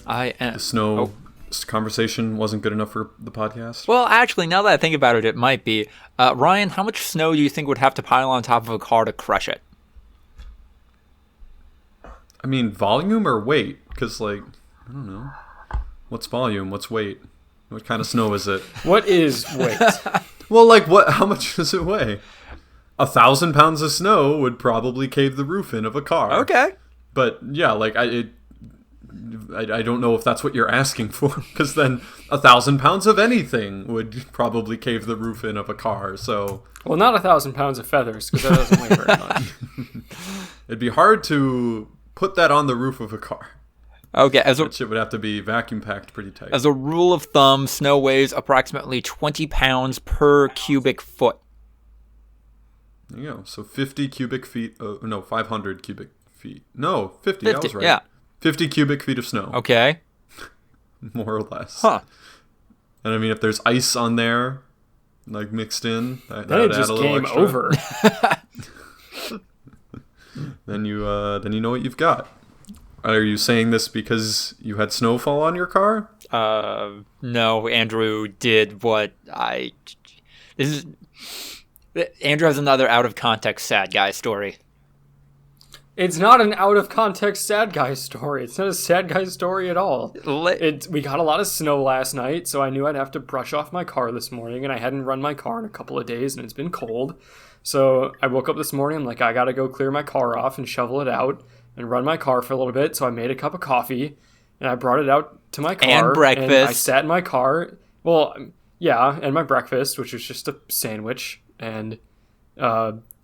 The snow conversation wasn't good enough for the podcast? Well, actually, now that I think about it, it might be. Ryan, how much snow do you think would have to pile on top of a car to crush it? I mean, volume or weight? Because, I don't know. What's volume? What's weight? What kind of snow is it? What is weight? Well, how much does it weigh? 1,000 pounds of snow would probably cave the roof in of a car. Okay. But, yeah, I don't know if that's what you're asking for, because then 1,000 pounds of anything would probably cave the roof in of a car, so... Well, not 1,000 pounds of feathers, because that doesn't weigh very much. It'd be hard to put that on the roof of a car. Okay, that shit would have to be vacuum packed pretty tight. As a rule of thumb, snow weighs approximately 20 pounds per cubic foot. There you go. So 50 cubic feet... 500 cubic feet. No, 50, I was right. Yeah. 50 cubic feet of snow. Okay. More or less. Huh. And I mean, if there's ice on there, mixed in, then it just came over. Then you know what you've got. Are you saying this because you had snowfall on your car? No, Andrew did what Andrew has another out of context sad guy story. It's not an out of context sad guy story. It's not a sad guy story at all. We got a lot of snow last night, so I knew I'd have to brush off my car this morning, and I hadn't run my car in a couple of days, and it's been cold. So I woke up this morning, I'm like, I gotta go clear my car off and shovel it out and run my car for a little bit. So I made a cup of coffee, and I brought it out to my car. And breakfast. And I sat in my car. Well, yeah, and my breakfast, which was just a sandwich, and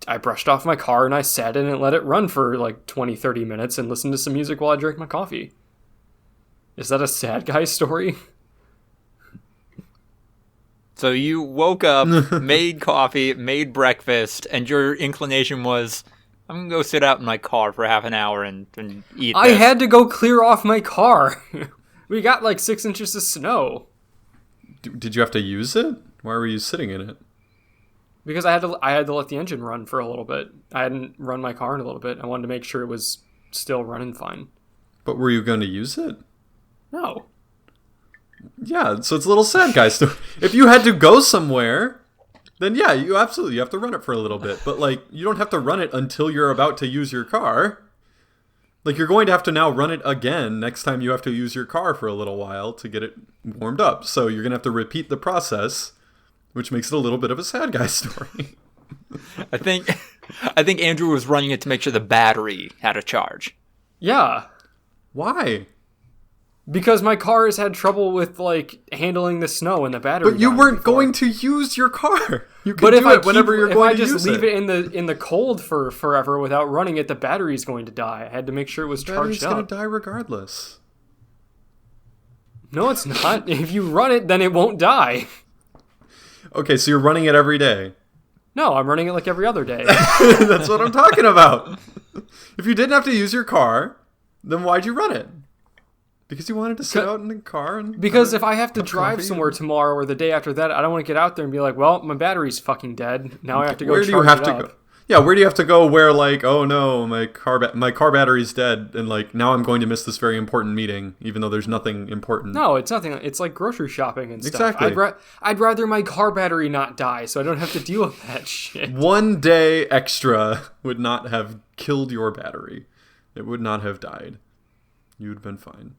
I brushed off my car and I sat in it and let it run for 20-30 minutes and listened to some music while I drank my coffee. Is that a sad guy story? So you woke up, made coffee, made breakfast, and your inclination was, I'm going to go sit out in my car for half an hour and eat I this. had to go clear off my car. We got 6 inches of snow. Did you have to use it? Why were you sitting in it? Because I had to let the engine run for a little bit. I hadn't run my car in a little bit. I wanted to make sure it was still running fine. But were you going to use it? No. Yeah, so it's a little sad guy story. If you had to go somewhere, then yeah, you have to run it for a little bit. But you don't have to run it until you're about to use your car. You're going to have to now run it again next time you have to use your car for a little while to get it warmed up. So you're going to have to repeat the process, which makes it a little bit of a sad guy story. I think Andrew was running it to make sure the battery had a charge. Yeah. Why? Because my car has had trouble with handling the snow and the battery. But you weren't going to use your car. You could do it whenever you're going to use it. If I just leave it in the cold for forever without running it, the battery's going to die. I had to make sure it was charged up. The battery's going to die regardless. No, it's not. If you run it, then it won't die. Okay, so you're running it every day. No, I'm running it every other day. That's what I'm talking about. If you didn't have to use your car, then why'd you run it? Because you wanted to sit out in the car and... Because if I have to drive somewhere tomorrow or the day after that, I don't want to get out there and be like, well, my battery's fucking dead. Now I have to go charge it up. Go? Yeah, where do you have to go where oh no, my car battery's dead and now I'm going to miss this very important meeting, even though there's nothing important. No, it's nothing. It's like grocery shopping and stuff. Exactly. I'd rather my car battery not die so I don't have to deal with that shit. 1 day extra would not have killed your battery. It would not have died. You would have been fine.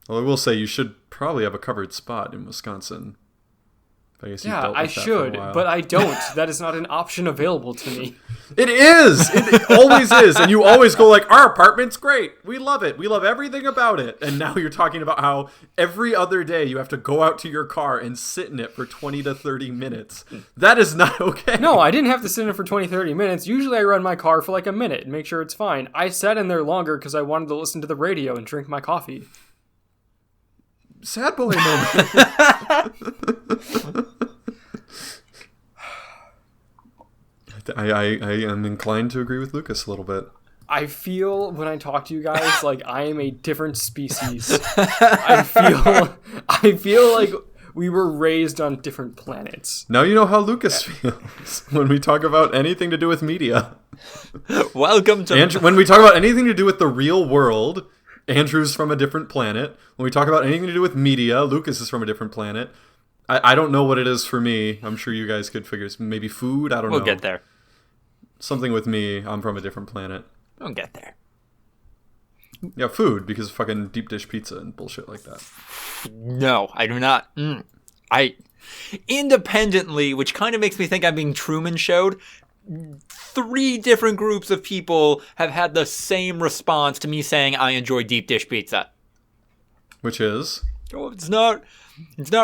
Well, I will say you should probably have a covered spot in Wisconsin. I guess yeah, I should, but I don't. That is not an option available to me. It is! It always is. And you always go our apartment's great. We love it. We love everything about it. And now you're talking about how every other day you have to go out to your car and sit in it for 20 to 30 minutes. That is not okay. No, I didn't have to sit in it for 20, 30 minutes. Usually I run my car for a minute and make sure it's fine. I sat in there longer because I wanted to listen to the radio and drink my coffee. Sad boy moment. I am inclined to agree with Lucas a little bit. I feel when I talk to you guys like I am a different species. I feel like we were raised on different planets. Now you know how Lucas feels when we talk about anything to do with media. Welcome to... When we talk about anything to do with the real world, Andrew's from a different planet. When we talk about anything to do with media, Lucas is from a different planet. I don't know what it is for me. I'm sure you guys could figure. Maybe food? I don't know. We'll get there. Something with me. I'm from a different planet. We'll get there. Yeah, food, because fucking deep dish pizza and bullshit like that. No, I do not. I independently, which kind of makes me think I'm being Truman Showed, 3 different groups of people have had the same response to me saying I enjoy deep dish pizza. Which is? Oh, it's not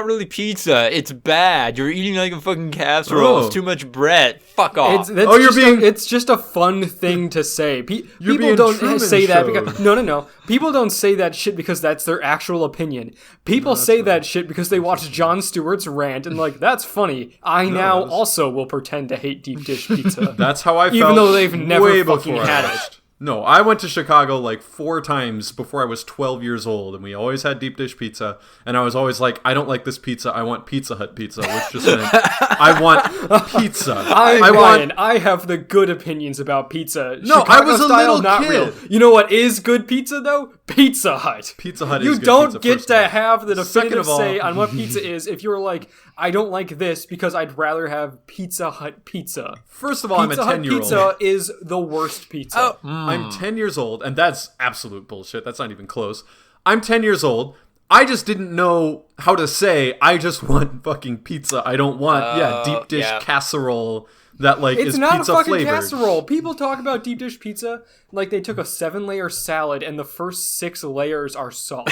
really pizza. It's bad. You're eating like a fucking casserole. Oh. It's too much bread. Fuck off. It's just a fun thing to say. People don't say that because no. People don't say that shit because that's their actual opinion. People say that shit because they watch Jon Stewart's rant and like, that's funny. I now also will pretend to hate deep dish pizza. That's how I felt. Even though they've never way fucking before had I it. watched. No, I went to Chicago like 4 times before I was 12 years old, and we always had deep dish pizza, and I was always like, I don't like this pizza, I want Pizza Hut pizza, which just meant I want pizza. I have the good opinions about pizza. No, Chicago I was a style, little not kid. real. You know what is good pizza, though? Pizza Hut. Pizza Hut You is good don't pizza, get first of all. to have the Second definitive of all- say on what pizza is if you're like, I don't like this because I'd rather have Pizza Hut pizza. First of all, Pizza I'm a Hut 10-year-old. pizza is the worst pizza. I'm 10 years old, and that's absolute bullshit. That's not even close. I'm 10 years old. I just didn't know how to say, I just want fucking pizza. I don't want, deep dish casserole that, like, It's is not pizza a fucking flavored. casserole. People talk about deep dish pizza like they took a 7-layer salad and the first 6 layers are sauce.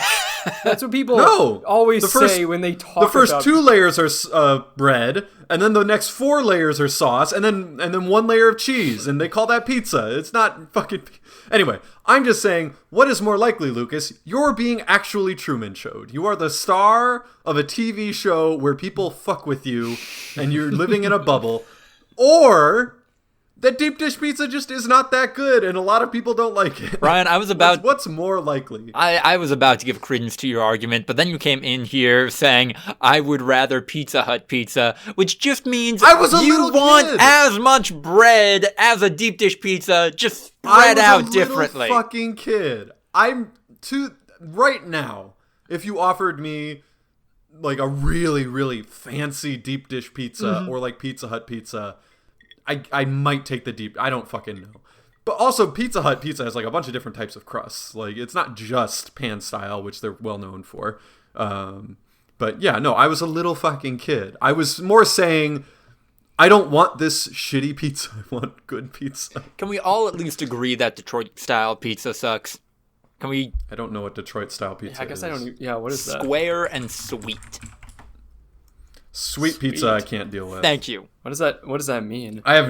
That's what people always say when they talk about... The first 2 layers are bread, and then the next 4 layers are sauce, and then 1 layer of cheese, and they call that pizza. It's not fucking... Anyway, I'm just saying, what is more likely, Lucas? You're being actually Truman Showed. You are the star of a TV show where people fuck with you, and you're living in a bubble. Or that deep dish pizza just is not that good, and a lot of people don't like it. Ryan, I was about... What's more likely? I was about to give credence to your argument, but then you came in here saying, I would rather Pizza Hut pizza, which just means you want as much bread as a deep dish pizza, just spread out differently. I was a little fucking kid. Right now, if you offered me like a really, really fancy deep dish pizza or like Pizza Hut pizza, I might take the deep. I don't fucking know. But also, Pizza Hut pizza has like a bunch of different types of crusts. Like, it's not just pan style, which they're well known for. But yeah, no, I was a little fucking kid. I was more saying, I don't want this shitty pizza. I want good pizza. Can we all at least agree that Detroit style pizza sucks? Can we? I don't know what Detroit style pizza is. I guess I don't. Yeah, what is that? Square and sweet. Sweet pizza I can't deal with. Thank you. What does that mean? I have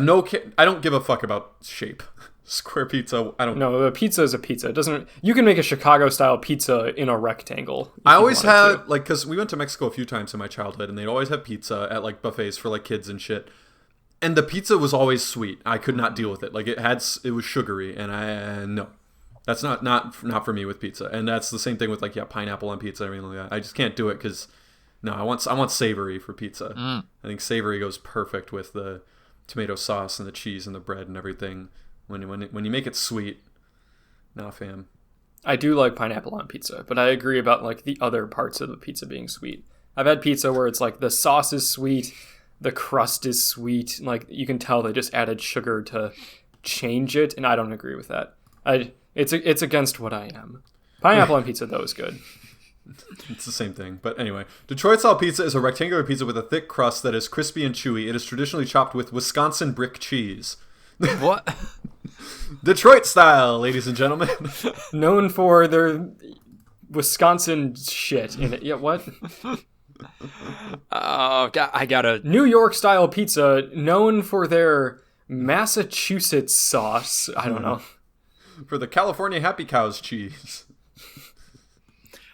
I don't give a fuck about shape. Square pizza, I don't... No, a pizza is a pizza. It doesn't... You can make a Chicago-style pizza in a rectangle. I always had, like, because we went to Mexico a few times in my childhood, and they'd always have pizza at, like, buffets for, like, kids and shit. And the pizza was always sweet. I could not deal with it. Like, it was sugary, and no. That's not for me with pizza. And that's the same thing with, like, pineapple on pizza and everything like that. I just can't do it because... No, I want savory for pizza. I think savory goes perfect with the tomato sauce and the cheese and the bread and everything. When you make it sweet, nah, fam. I do like pineapple on pizza, but I agree about like the other parts of the pizza being sweet. I've had pizza where it's like the sauce is sweet, the crust is sweet, like you can tell they just added sugar to change it, and I don't agree with that. It's against what I am. Pineapple on pizza though is good. It's the same thing. But anyway, Detroit-style pizza is a rectangular pizza with a thick crust that is crispy and chewy. It is traditionally chopped with Wisconsin brick cheese. What? Detroit style, ladies and gentlemen. Known for their Wisconsin shit in it. Yeah, what? Oh, God, I gotta... New York-style pizza, known for their Massachusetts sauce. I don't know. For the California Happy Cows cheese.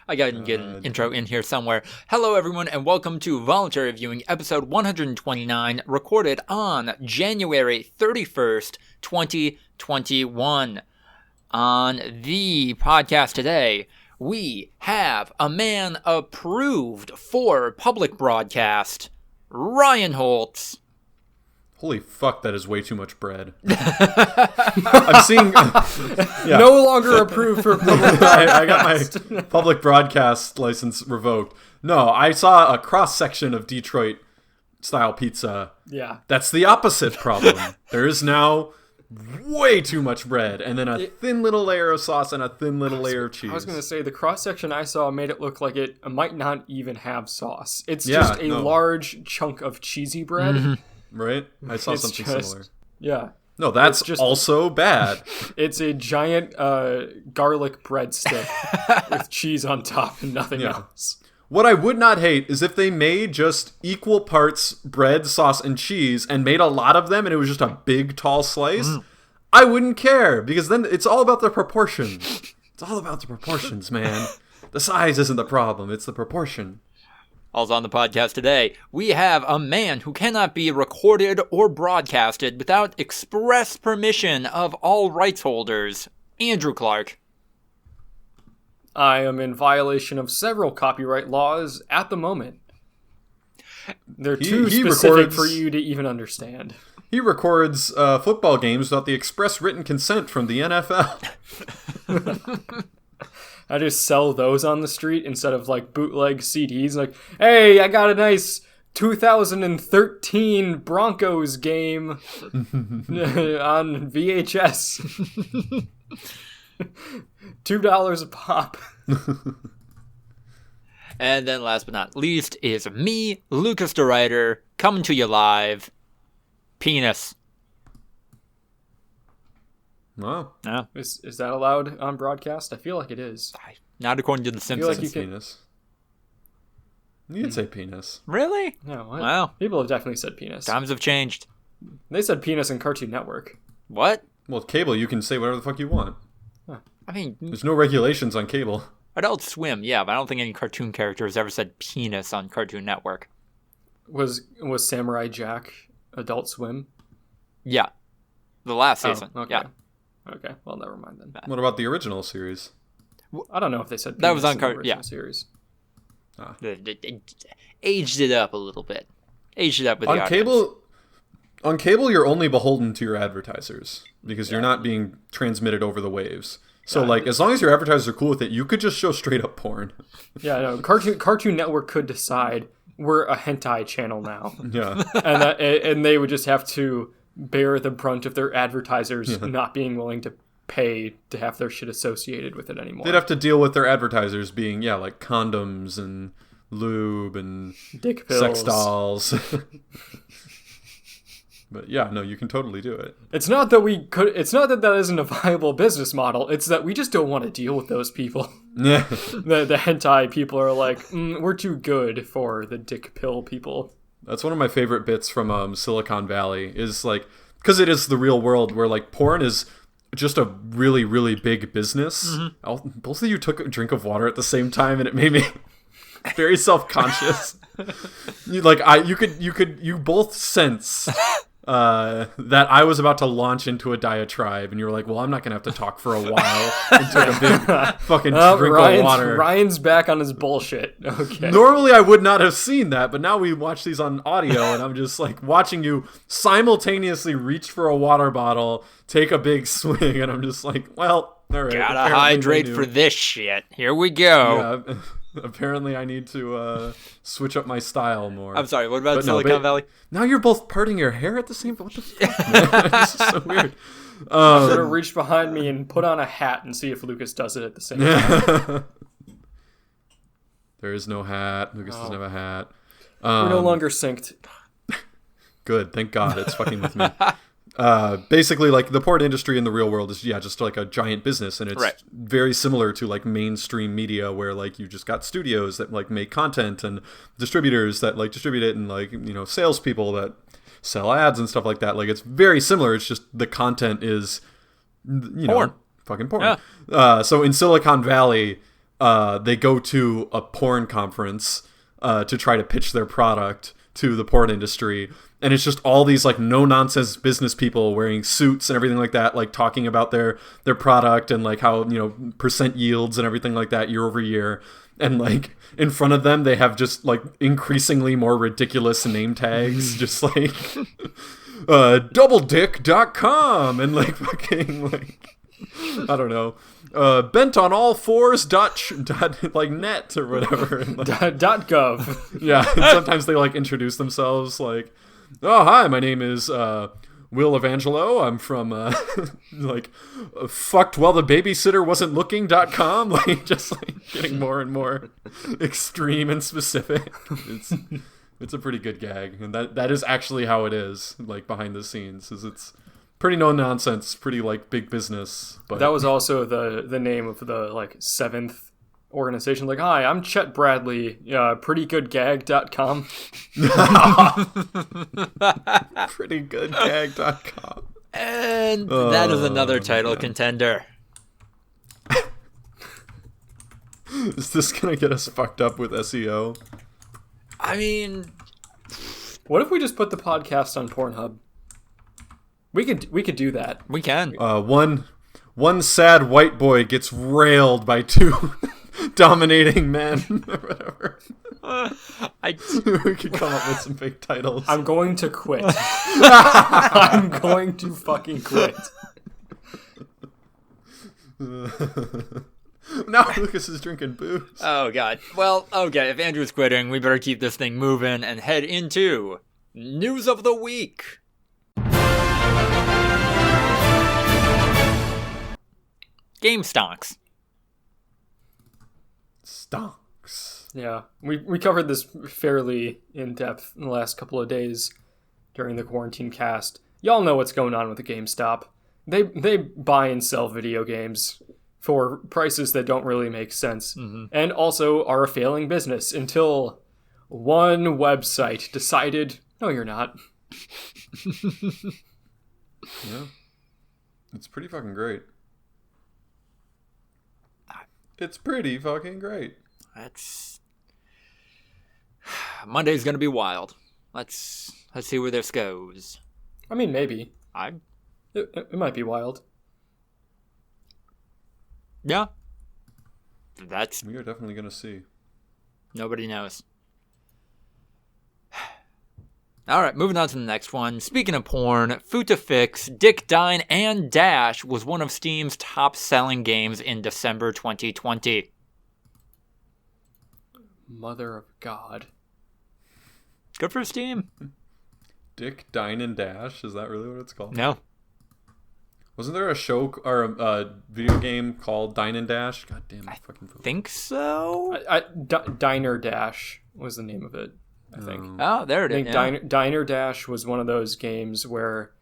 I gotta get an intro in here somewhere. Hello, everyone, and welcome to Voluntary Viewing, episode 129, recorded on January 31st, 2021. On the podcast today, we have a man approved for public broadcast, Ryan Holtz. Holy fuck, that is way too much bread. I'm seeing... yeah. No longer approved for public I got my public broadcast license revoked. No, I saw a cross-section of Detroit-style pizza. Yeah. That's the opposite problem. There is now way too much bread, and then a thin little layer of sauce and a thin little layer of cheese. I was going to say, the cross-section I saw made it look like it might not even have sauce. It's just a large chunk of cheesy bread. Mm-hmm. Right? I saw something similar. Yeah. No, that's just also bad. It's a giant garlic breadstick with cheese on top and nothing else. What I would not hate is if they made just equal parts bread, sauce, and cheese and made a lot of them and it was just a big, tall slice. I wouldn't care, because then it's all about the proportions. It's all about the proportions, man. The size isn't the problem, it's the proportion. Also on the podcast today, we have a man who cannot be recorded or broadcasted without express permission of all rights holders, Andrew Clark. I am in violation of several copyright laws at the moment. They're too specific for you to even understand. He records football games without the express written consent from the NFL. I just sell those on the street instead of like bootleg CDs. Like, hey, I got a nice 2013 Broncos game on VHS. $2 a pop. And then last but not least is me, Lucas the Writer, coming to you live. Penis. Wow. Yeah. Is that allowed on broadcast? I feel like it is. Not according to The Simpsons. Like you penis. You can say penis. Really? No. Wow. People have definitely said penis. Times have changed. They said penis in Cartoon Network. What? Well, with cable, you can say whatever the fuck you want. I mean, there's no regulations on cable. Adult Swim, yeah, but I don't think any cartoon character has ever said penis on Cartoon Network. Was Samurai Jack Adult Swim? Yeah. The last season. Okay. Yeah. Okay, well, never mind then. What about the original series? I don't know if they said penis that was on the original series. They aged it up a little bit. Aged it up with on the audience. On cable, you're only beholden to your advertisers because you're not being transmitted over the waves. So, as long as your advertisers are cool with it, you could just show straight up porn. Yeah, no. Cartoon Network could decide we're a hentai channel now. Yeah, and they would just have to bear the brunt of their advertisers not being willing to pay to have their shit associated with it anymore. They'd have to deal with their advertisers being like condoms and lube and dick pills, sex dolls. But yeah, no, you can totally do it. It's not that that isn't a viable business model. It's that we just don't want to deal with those people. Yeah. The hentai people are like, we're too good for the dick pill people. That's one of my favorite bits from Silicon Valley is because it is the real world where porn is just a really, really big business. Mm-hmm. Both of you took a drink of water at the same time, and it made me very self-conscious. You both sense that I was about to launch into a diatribe, and you were like, well, I'm not going to have to talk for a while, and took a big fucking drink of water. Ryan's back on his bullshit. Okay. Normally I would not have seen that, but now we watch these on audio, and I'm just watching you simultaneously reach for a water bottle, take a big swing, and I'm just like, well, all right. Gotta hydrate for this shit. Here we go. Yeah. Apparently, I need to switch up my style more. I'm sorry, what about Silicon Valley? Now you're both parting your hair at the same time? What the fuck, man? This is so weird. I'm going to reach behind me and put on a hat and see if Lucas does it at the same time. There is no hat. Lucas doesn't have a hat. We're no longer synced. Good, thank God. It's fucking with me. Basically, the porn industry in the real world is just a giant business, and it's very similar to mainstream media where you just got studios that make content and distributors that distribute it and salespeople that sell ads and stuff like that. It's very similar. It's just the content is porn. Fucking porn. Yeah. So in Silicon Valley, they go to a porn conference to try to pitch their product to the porn industry. And it's just all these no-nonsense business people wearing suits and everything like that, talking about their product and how, percent yields and everything like that year over year. And in front of them, they have just increasingly more ridiculous name tags, just doubledick.com and like fucking like I don't know. Bent on all fours dot like net or whatever. And, like, .gov. yeah, and sometimes they like introduce themselves like, "Oh, hi, my name is Will Evangelo. I'm from like fucked while the babysitter wasn't looking.com." Like just like getting more and more extreme and specific. It's a pretty good gag, and that is actually how it is, like behind the scenes. It's pretty no nonsense, pretty like big business. But that was also the name of the like 7th organization. Like, hi, I'm Chet Bradley, prettygoodgag.com. prettygoodgag.com. And that is another title contender. Is this gonna get us fucked up with SEO? I mean, what if we just put the podcast on Pornhub? We could do that. We can. One sad white boy gets railed by 2 dominating men or whatever. We could come up with some fake titles. I'm going to quit. I'm going to fucking quit. Now Lucas is drinking booze. Oh, God. Well, okay, if Andrew's quitting, we better keep this thing moving and head into News of the Week. Game stonks. Stonks. Yeah, we covered this fairly in depth in the last couple of days during the quarantine cast. Y'all know what's going on with the GameStop. They buy and sell video games for prices that don't really make sense, and also are a failing business until one website decided, no, you're not. Yeah, it's pretty fucking great. It's pretty fucking great. Monday's gonna be wild. Let's see where this goes. I mean, maybe. It might be wild. Yeah. We are definitely gonna see. Nobody knows. All right, moving on to the next one. Speaking of porn, Futafix, Dick, Dine, and Dash was one of Steam's top-selling games in December 2020. Mother of God. Good for Steam. Dick, Dine, and Dash? Is that really what it's called? No. Wasn't there a show or a video game called Dine and Dash? God damn it, fucking fool. Think so? Diner Dash was the name of it, I think. Oh, there it is. I think Diner Dash was one of those games where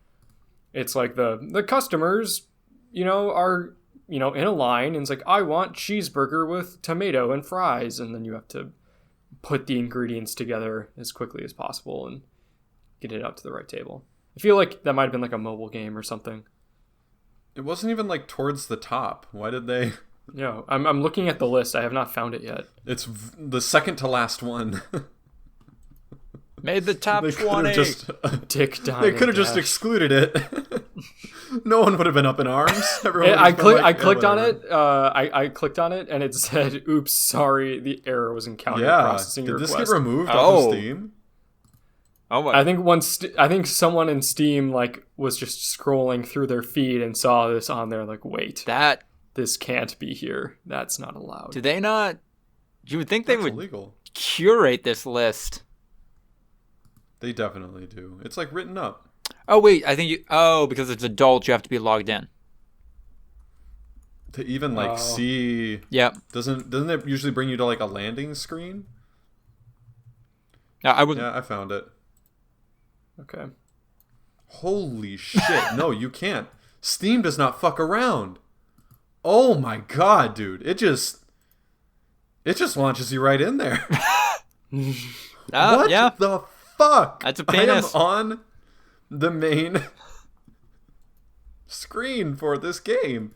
it's like the customers, are, in a line, and it's like, I want cheeseburger with tomato and fries, and then you have to put the ingredients together as quickly as possible and get it out to the right table. I feel like that might have been like a mobile game or something. It wasn't even like towards the top. Why did they? Yeah, I'm looking at the list. I have not found it yet. It's the second to last one. Made the top 20. Dick Dine. They could have just excluded it. No one would have been up in arms. I clicked on it. I clicked on it, and it said, "Oops, sorry, the error was encountered processing your request." Did this get removed off of Steam? Oh my! I think someone in Steam was just scrolling through their feed and saw this on there. Like, wait, this can't be here. That's not allowed. Do they not? You would think they would illegal. Curate this list. They definitely do. It's like written up. Oh wait, I think because it's adult, you have to be logged in. To even see. Yep. Doesn't it usually bring you to like a landing screen? Yeah, I found it. Okay. Holy shit. No, you can't. Steam does not fuck around. Oh my god, dude. It just launches you right in there. What the fuck? That's a penis. I am on the main screen for this game.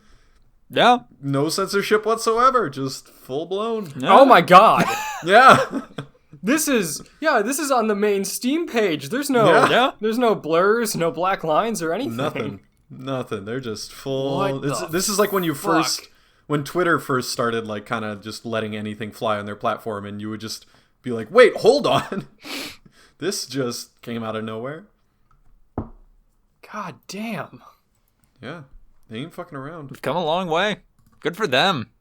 Yeah. No censorship whatsoever. Just full blown. Yeah. Oh my god. Yeah. This is on the main Steam page. There's no blurs, no black lines or anything. Nothing. They're just full. This is like when when Twitter first started like kind of just letting anything fly on their platform, and you would just be like, "Wait, hold on." This just came out of nowhere. God damn. Yeah, they ain't fucking around. We've come a long way. Good for them.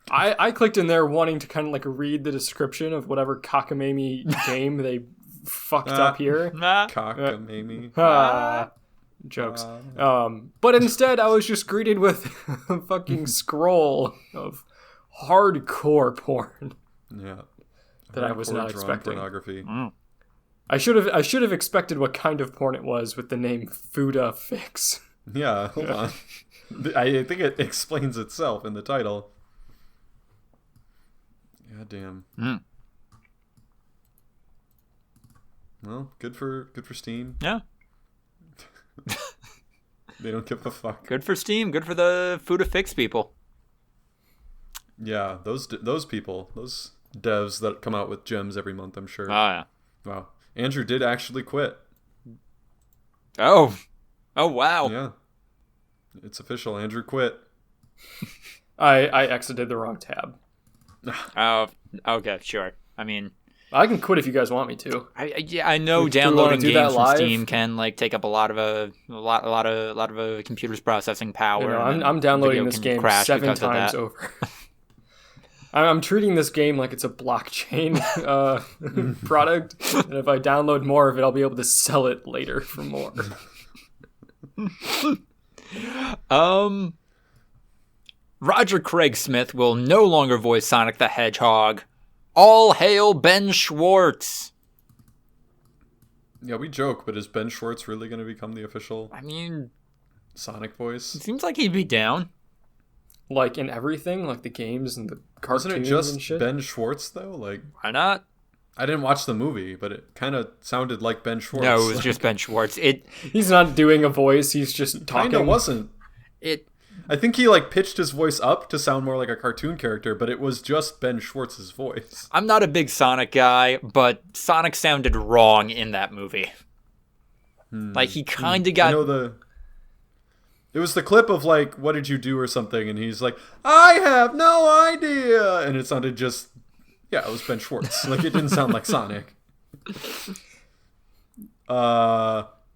I clicked in there wanting to kind of like read the description of whatever cockamamie game they fucked up here. Cockamamie. Jokes. But instead I was just greeted with a fucking scroll of hardcore porn. Yeah. That I was not expecting. Pornography. I should have expected what kind of porn it was with the name Fuda Fix. Yeah, hold on. I think it explains itself in the title. God damn. Well, good for Steam. Yeah. They don't give a fuck. Good for Steam. Good for the Fuda Fix people. Yeah, those people, those devs that come out with gems every month, I'm sure. Oh, yeah. Wow. Andrew did actually quit. Oh, wow. Yeah. It's official. Andrew quit. I exited the wrong tab. Oh, okay, sure. I mean, I can quit if you guys want me to. I know downloading games from live? Steam can like take up a lot of a computer's processing power. You know, I'm downloading this game 7 times over. I'm treating this game like it's a blockchain product, and if I download more of it, I'll be able to sell it later for more. Roger Craig Smith will no longer voice Sonic the Hedgehog. All hail Ben Schwartz. Yeah, we joke, but is Ben Schwartz really going to become the official Sonic voice? It seems like he'd be down. Like in everything, like the games and the cartoons and shit? Wasn't it and just shit? Ben Schwartz, though? Like, why not? I didn't watch the movie, but it kind of sounded like Ben Schwartz. No, it was just Ben Schwartz. He's not doing a voice, he's just talking. Kinda wasn't. I think he like pitched his voice up to sound more like a cartoon character, but it was just Ben Schwartz's voice. I'm not a big Sonic guy, but Sonic sounded wrong in that movie. Like, he kind of got... It was the clip of, like, what did you do or something, and he's like, I have no idea! And it sounded just... Yeah, it was Ben Schwartz. Like, it didn't sound like Sonic.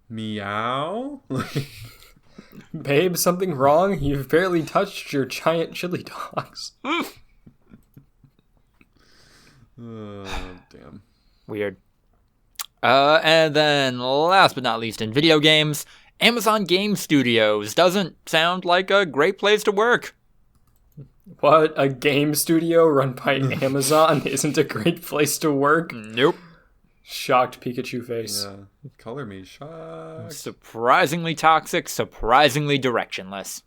Meow? Babe, something wrong? You've barely touched your giant chili dogs. Damn. Weird. And then, last but not least, in video games, Amazon Game Studios doesn't sound like a great place to work. What? A game studio run by Amazon isn't a great place to work? Nope. Shocked Pikachu face. Yeah. Color me shocked. Surprisingly toxic, surprisingly directionless.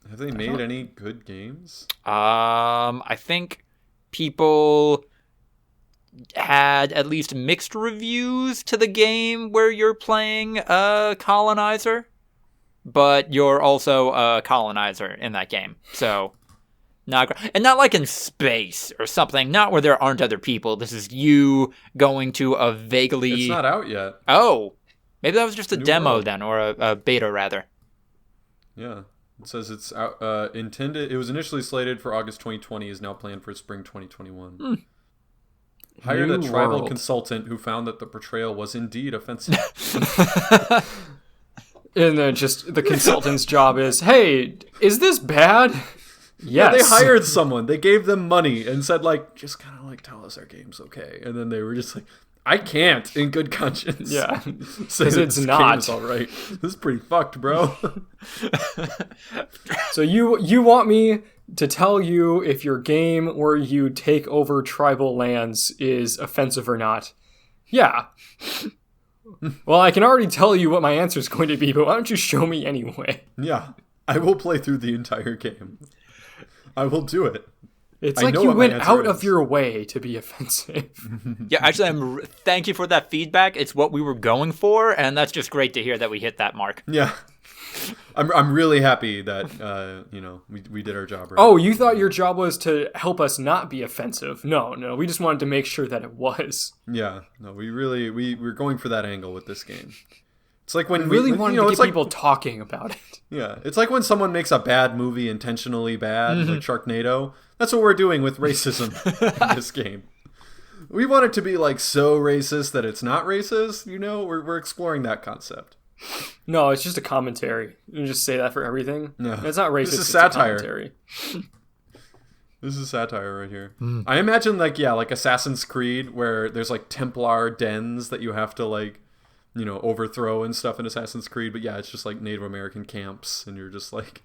Have they made any good games? I think people had at least mixed reviews to the game where you're playing a colonizer, but you're also a colonizer in that game. So, not like in space or something, not where there aren't other people. This is you going to a vaguely... It's not out yet. Oh, maybe that was just a demo world. then, or a beta rather. Yeah. It says it's out, intended. It was initially slated for August 2020, is now planned for spring 2021. Hired a tribal consultant who found that the portrayal was indeed offensive. And then just the consultant's job is, hey, is this bad? Yes. Yeah, they hired someone. They gave them money and said, like, just kind of like tell us our game's okay. And then they were just like, I can't, in good conscience. Yeah, because it's not. Game's all right. This is pretty fucked, bro. So you want me to tell you if your game where you take over tribal lands is offensive or not? Yeah. Well, I can already tell you what my answer is going to be, but why don't you show me anyway? Yeah, I will play through the entire game. I will do it. It's like you went out of your way to be offensive. Yeah, actually, thank you for that feedback. It's what we were going for, and that's just great to hear that we hit that mark. Yeah. I'm really happy that, we did our job right. Oh, you thought your job was to help us not be offensive. No, we just wanted to make sure that it was. Yeah, no, we're going for that angle with this game. It's like when we really wanted to get people talking about it. Yeah, it's like when someone makes a bad movie intentionally bad, like Sharknado. That's what we're doing with racism in this game. We want it to be like so racist that it's not racist. You know, we're exploring that concept. No, it's just a commentary. You just say that for everything. No, it's not racist. This is it's satire. A commentary. This is satire right here. I imagine like Assassin's Creed where there's like Templar dens that you have to like, overthrow and stuff in Assassin's Creed. But yeah, it's just like Native American camps, and you're just like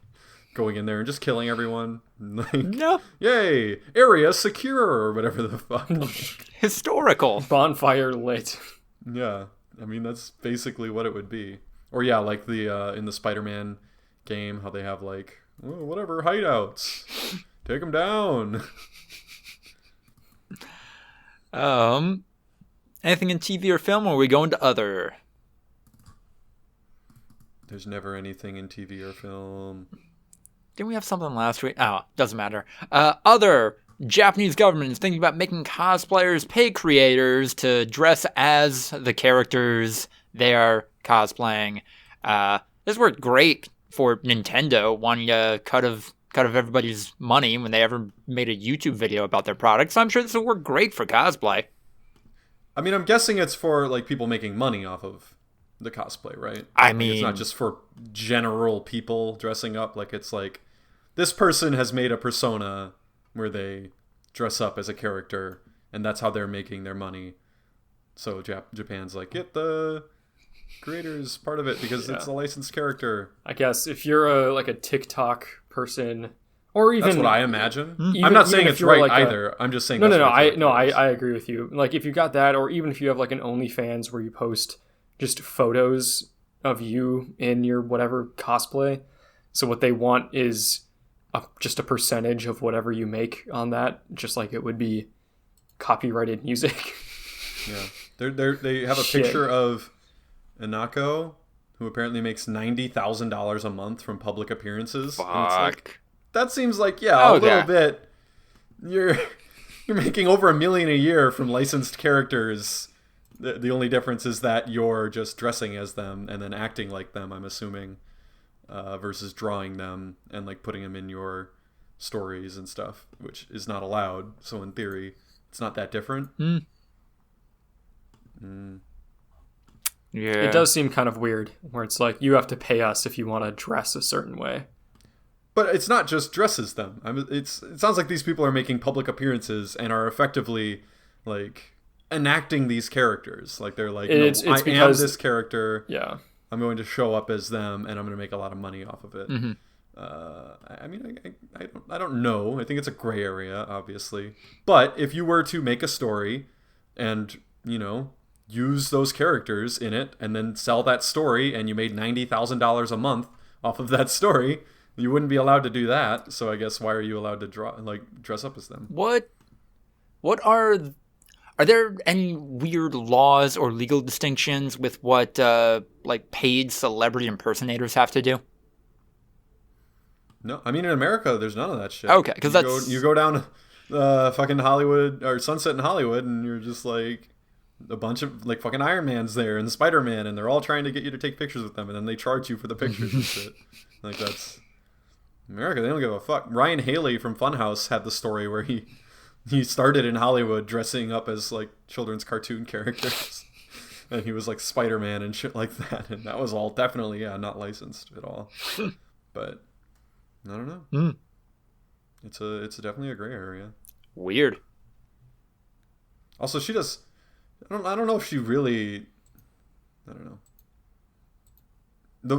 going in there and just killing everyone. Like, No. Yay! Area secure or whatever the fuck. Historical. Bonfire lit. Yeah, I mean that's basically what it would be. Or yeah, like the in the Spider-Man game, how they have like whatever hideouts, take them down. Anything in TV or film, or are we going to other? There's never anything in TV or film. Didn't we have something last week? Oh, doesn't matter. Other. Japanese government is thinking about making cosplayers pay creators to dress as the characters they are cosplaying. This worked great for Nintendo wanting a cut of everybody's money when they ever made a YouTube video about their product. So I'm sure this will work great for cosplay. I mean, I'm guessing it's for like people making money off of the cosplay, right? I mean, it's not just for general people dressing up. Like it's like this person has made a persona where they dress up as a character, and that's how they're making their money. So Japan's like, get the creators part of it because it's a licensed character. I guess if you're a TikTok person, or even that's what I imagine. Even, I'm not saying it's right like either. I'm just saying no. I I agree with you. Like if you got that, or even if you have like an OnlyFans where you post just photos of you in your whatever cosplay. So what they want is just a percentage of whatever you make on that, just like it would be copyrighted music. Yeah, they have a picture of Inako, who apparently makes $90,000 a month from public appearances. Fuck. And it's like, that seems like a little bit. You're making over $1 million a year from licensed characters. The only difference is that you're just dressing as them and then acting like them, I'm assuming, versus drawing them and like putting them in your stories and stuff, which is not allowed. So in theory, it's not that different. Yeah, it does seem kind of weird where it's like you have to pay us if you want to dress a certain way. But it's not just dresses them. It sounds like these people are making public appearances and are effectively like enacting these characters. Like they're like, it's I because am this character. Yeah, I'm going to show up as them, and I'm going to make a lot of money off of it. Mm-hmm. I mean, I don't know. I think it's a gray area, obviously. But if you were to make a story, and use those characters in it, and then sell that story, and you made $90,000 a month off of that story, you wouldn't be allowed to do that. So I guess why are you allowed to dress up as them? What are there any weird laws or legal distinctions with what paid celebrity impersonators have to do? No, I mean in America, there's none of that shit. Okay, because you go down fucking Hollywood or Sunset in Hollywood, and you're just like a bunch of like fucking Iron Man's there and Spider-Man, and they're all trying to get you to take pictures with them, and then they charge you for the pictures and shit. Like that's America. They don't give a fuck. Ryan Haley from Funhouse had the story where he started in Hollywood dressing up as like children's cartoon characters, and he was like Spider-Man and shit like that, and that was all definitely not licensed at all. But I don't know. It's definitely a gray area. Weird. Also, she does. I don't know if she really. I don't know.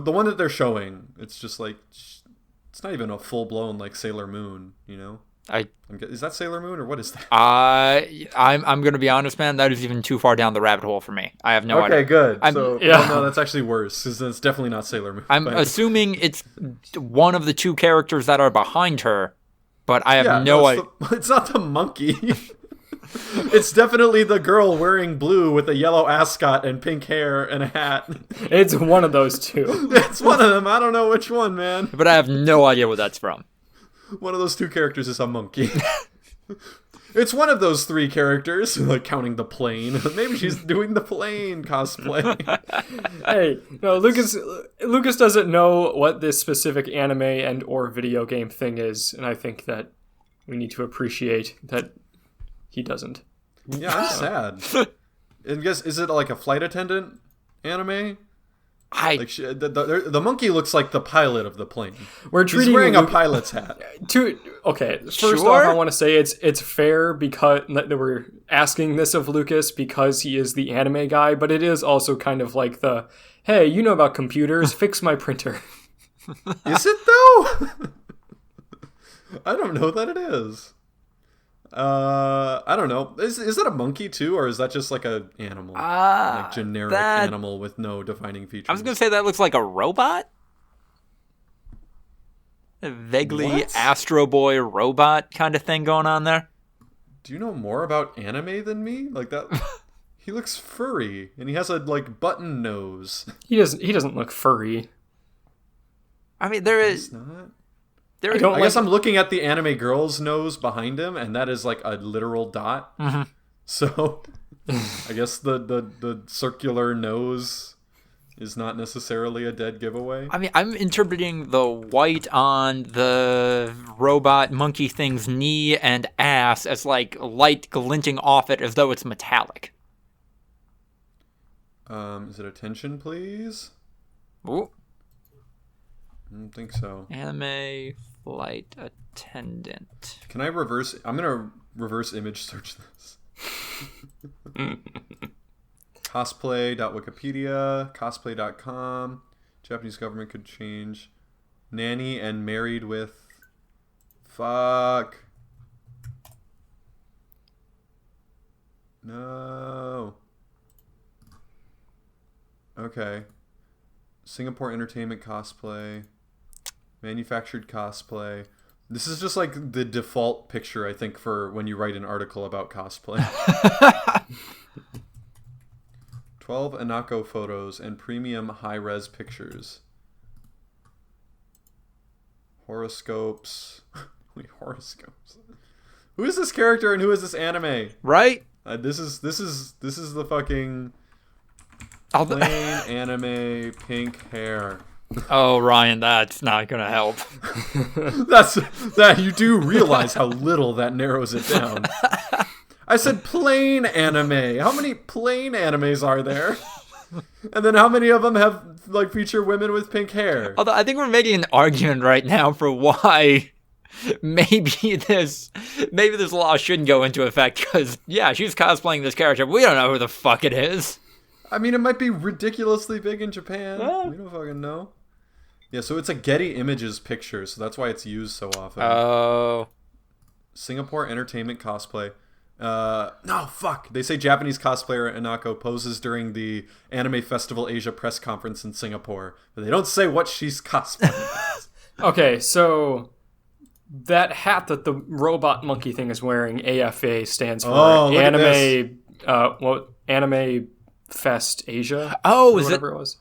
The one that they're showing, it's just like it's not even a full blown like Sailor Moon, Is that Sailor Moon or what is that? I'm gonna be honest, man. That is even too far down the rabbit hole for me. I have no idea. Okay, good. No, that's actually worse because it's definitely not Sailor Moon. I'm assuming it's one of the two characters that are behind her, but I have no idea. It's not the monkey. It's definitely the girl wearing blue with a yellow ascot and pink hair and a hat. It's one of those two. It's one of them. I don't know which one, man. But I have no idea what that's from. One of those two characters is a monkey. It's one of those three characters, like counting the plane. Maybe she's doing the plane cosplay. Hey, no, Lucas doesn't know what this specific anime and or video game thing is, and I think that we need to appreciate that he doesn't. Yeah, I'm sad. And guess, is it like a flight attendant anime? Like the monkey looks like the pilot of the plane. He's wearing a pilot's hat. First off, I want to say it's fair because that we're asking this of Lucas because he is the anime guy, but it is also kind of like the, hey, you know about computers, fix my printer. Is it though? I don't know that it is. I don't know. Is that a monkey too, or is that just like a animal, like generic animal with no defining features? I was gonna say that looks like a robot, a vaguely Astro Boy robot kind of thing going on there. Do you know more about anime than me? Like that, he looks furry and he has a like button nose. He doesn't look furry. I mean, there is not. I guess I'm looking at the anime girl's nose behind him, and that is like a literal dot. Mm-hmm. So, I guess the circular nose is not necessarily a dead giveaway. I mean, I'm interpreting the white on the robot monkey thing's knee and ass as like light glinting off it as though it's metallic. Is it attention, please? Ooh. I don't think so. Anime flight attendant. Can I reverse? I'm gonna reverse image search this. Cosplay.wikipedia, cosplay.com. Japanese government could change. Nanny and married with. Fuck. No. Okay. Singapore Entertainment Cosplay. Manufactured cosplay. This is just like the default picture, I think, for when you write an article about cosplay. 12 Anako photos and premium high-res pictures. Horoscopes. Wait, horoscopes. Who is this character and who is this anime? Right? This is the fucking plain anime pink hair. Oh, Ryan, that's not gonna help. That you do realize how little that narrows it down. I said plain anime. How many plain animes are there? And then how many of them have like feature women with pink hair? Although I think we're making an argument right now for why maybe this law shouldn't go into effect because she's cosplaying this character. But we don't know who the fuck it is. I mean, it might be ridiculously big in Japan. We don't fucking know. Yeah, so it's a Getty Images picture, so that's why it's used so often. Oh. Singapore Entertainment Cosplay. No, fuck. They say Japanese cosplayer Anako poses during the Anime Festival Asia press conference in Singapore. But they don't say what she's cosplaying as. Okay, so that hat that the robot monkey thing is wearing, AFA, stands for Anime Fest Asia. Oh, is whatever it was.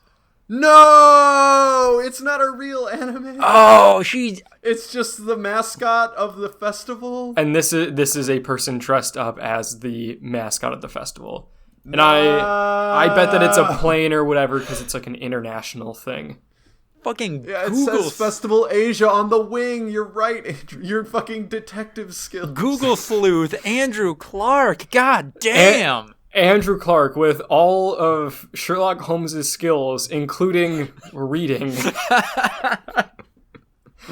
No, it's not a real anime. Oh, it's just the mascot of the festival. And this is a person dressed up as the mascot of the festival. And I bet that it's a plane or whatever because it's like an international thing. Fucking yeah, it Google says Festival Asia on the wing. You're right, Andrew. Your fucking detective skills. Google sleuth Andrew Clark. God damn. Andrew Clark with all of Sherlock Holmes' skills, including reading.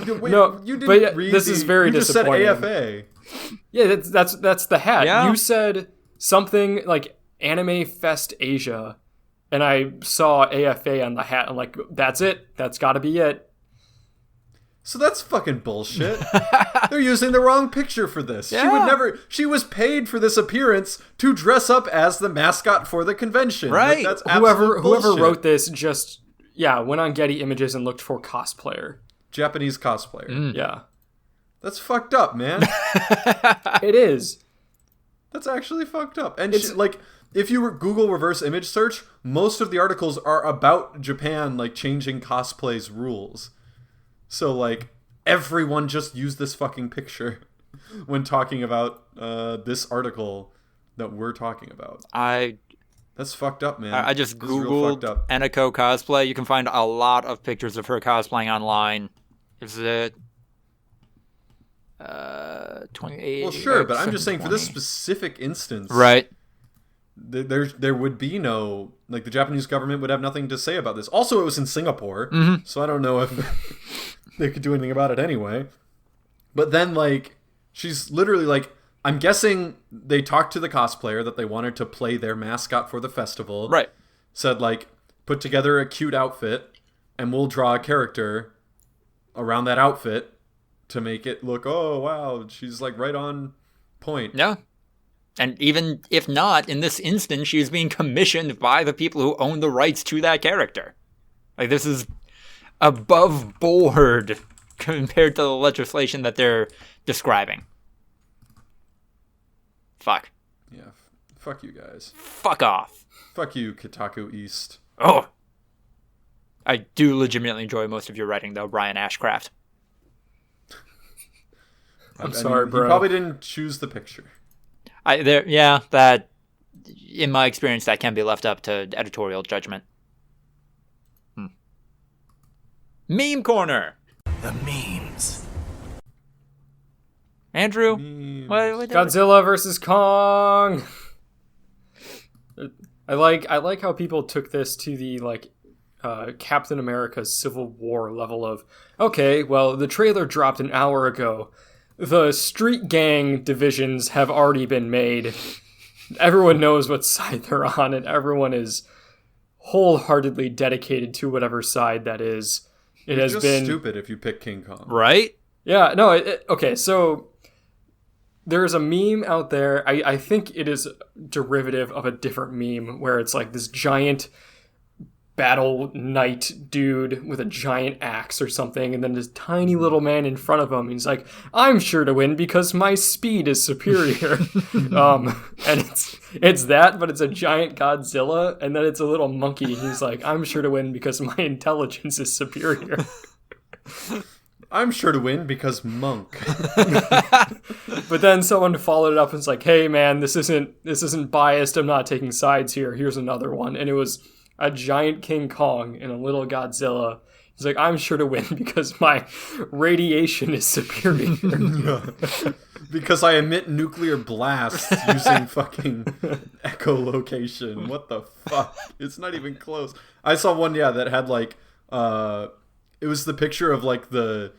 Wait, you didn't read this is very disappointing. You just said AFA. Yeah, that's the hat. Yeah. You said something like Anime Fest Asia, and I saw AFA on the hat. I'm like, that's it. That's got to be it. So that's fucking bullshit. They're using the wrong picture for this. Yeah. She was paid for this appearance to dress up as the mascot for the convention. Right. Like, that's Whoever bullshit. wrote this just went on Getty Images and looked for cosplayer. Japanese cosplayer. Yeah. That's fucked up, man. It is. That's actually fucked up. And if you Google reverse image search, most of the articles are about Japan like changing cosplay's rules. So, like, everyone just used this fucking picture when talking about this article that we're talking about. That's fucked up, man. I just Googled Anako cosplay. You can find a lot of pictures of her cosplaying online. Is it... 28. Well, sure, but I'm just saying for this specific instance, right? There would be no, like, the Japanese government would have nothing to say about this. Also, it was in Singapore, so I don't know if they could do anything about it anyway. But then, like, she's literally like, I'm guessing they talked to the cosplayer that they wanted to play their mascot for the festival. Right. Said, like, put together a cute outfit, and we'll draw a character around that outfit to make it look, oh, wow, she's, like, right on point. Yeah. And even if not, in this instance, she's being commissioned by the people who own the rights to that character. Like, this is above board compared to the legislation that they're describing. Fuck. Yeah, fuck you guys. Fuck off. Fuck you, Kotaku East. Oh. I do legitimately enjoy most of your writing, though, Brian Ashcraft. I'm sorry, bro. You probably didn't choose the picture. That, in my experience, that can be left up to editorial judgment. Meme Corner! The memes. Andrew? What Godzilla versus Kong! I like how people took this to the, like, Captain America's Civil War level of, okay, well, the trailer dropped an hour ago. The street gang divisions have already been made. Everyone knows what side they're on, and everyone is wholeheartedly dedicated to whatever side that is. It's just stupid if you pick King Kong. Right? Yeah, no, okay, so there's a meme out there. I think it is derivative of a different meme where it's like this giant battle knight dude with a giant axe or something, and then this tiny little man in front of him. He's like, I'm sure to win because my speed is superior. And it's that, but it's a giant Godzilla, and then it's a little monkey. He's like, I'm sure to win because my intelligence is superior. I'm sure to win because monk. But then someone followed it up and was like, hey man, this isn't biased. I'm not taking sides here. Here's another one. And it was a giant King Kong and a little Godzilla. He's like, I'm sure to win because my radiation is superior. Because I emit nuclear blasts using fucking echolocation. What the fuck? It's not even close. I saw one, that had like, it was the picture of like the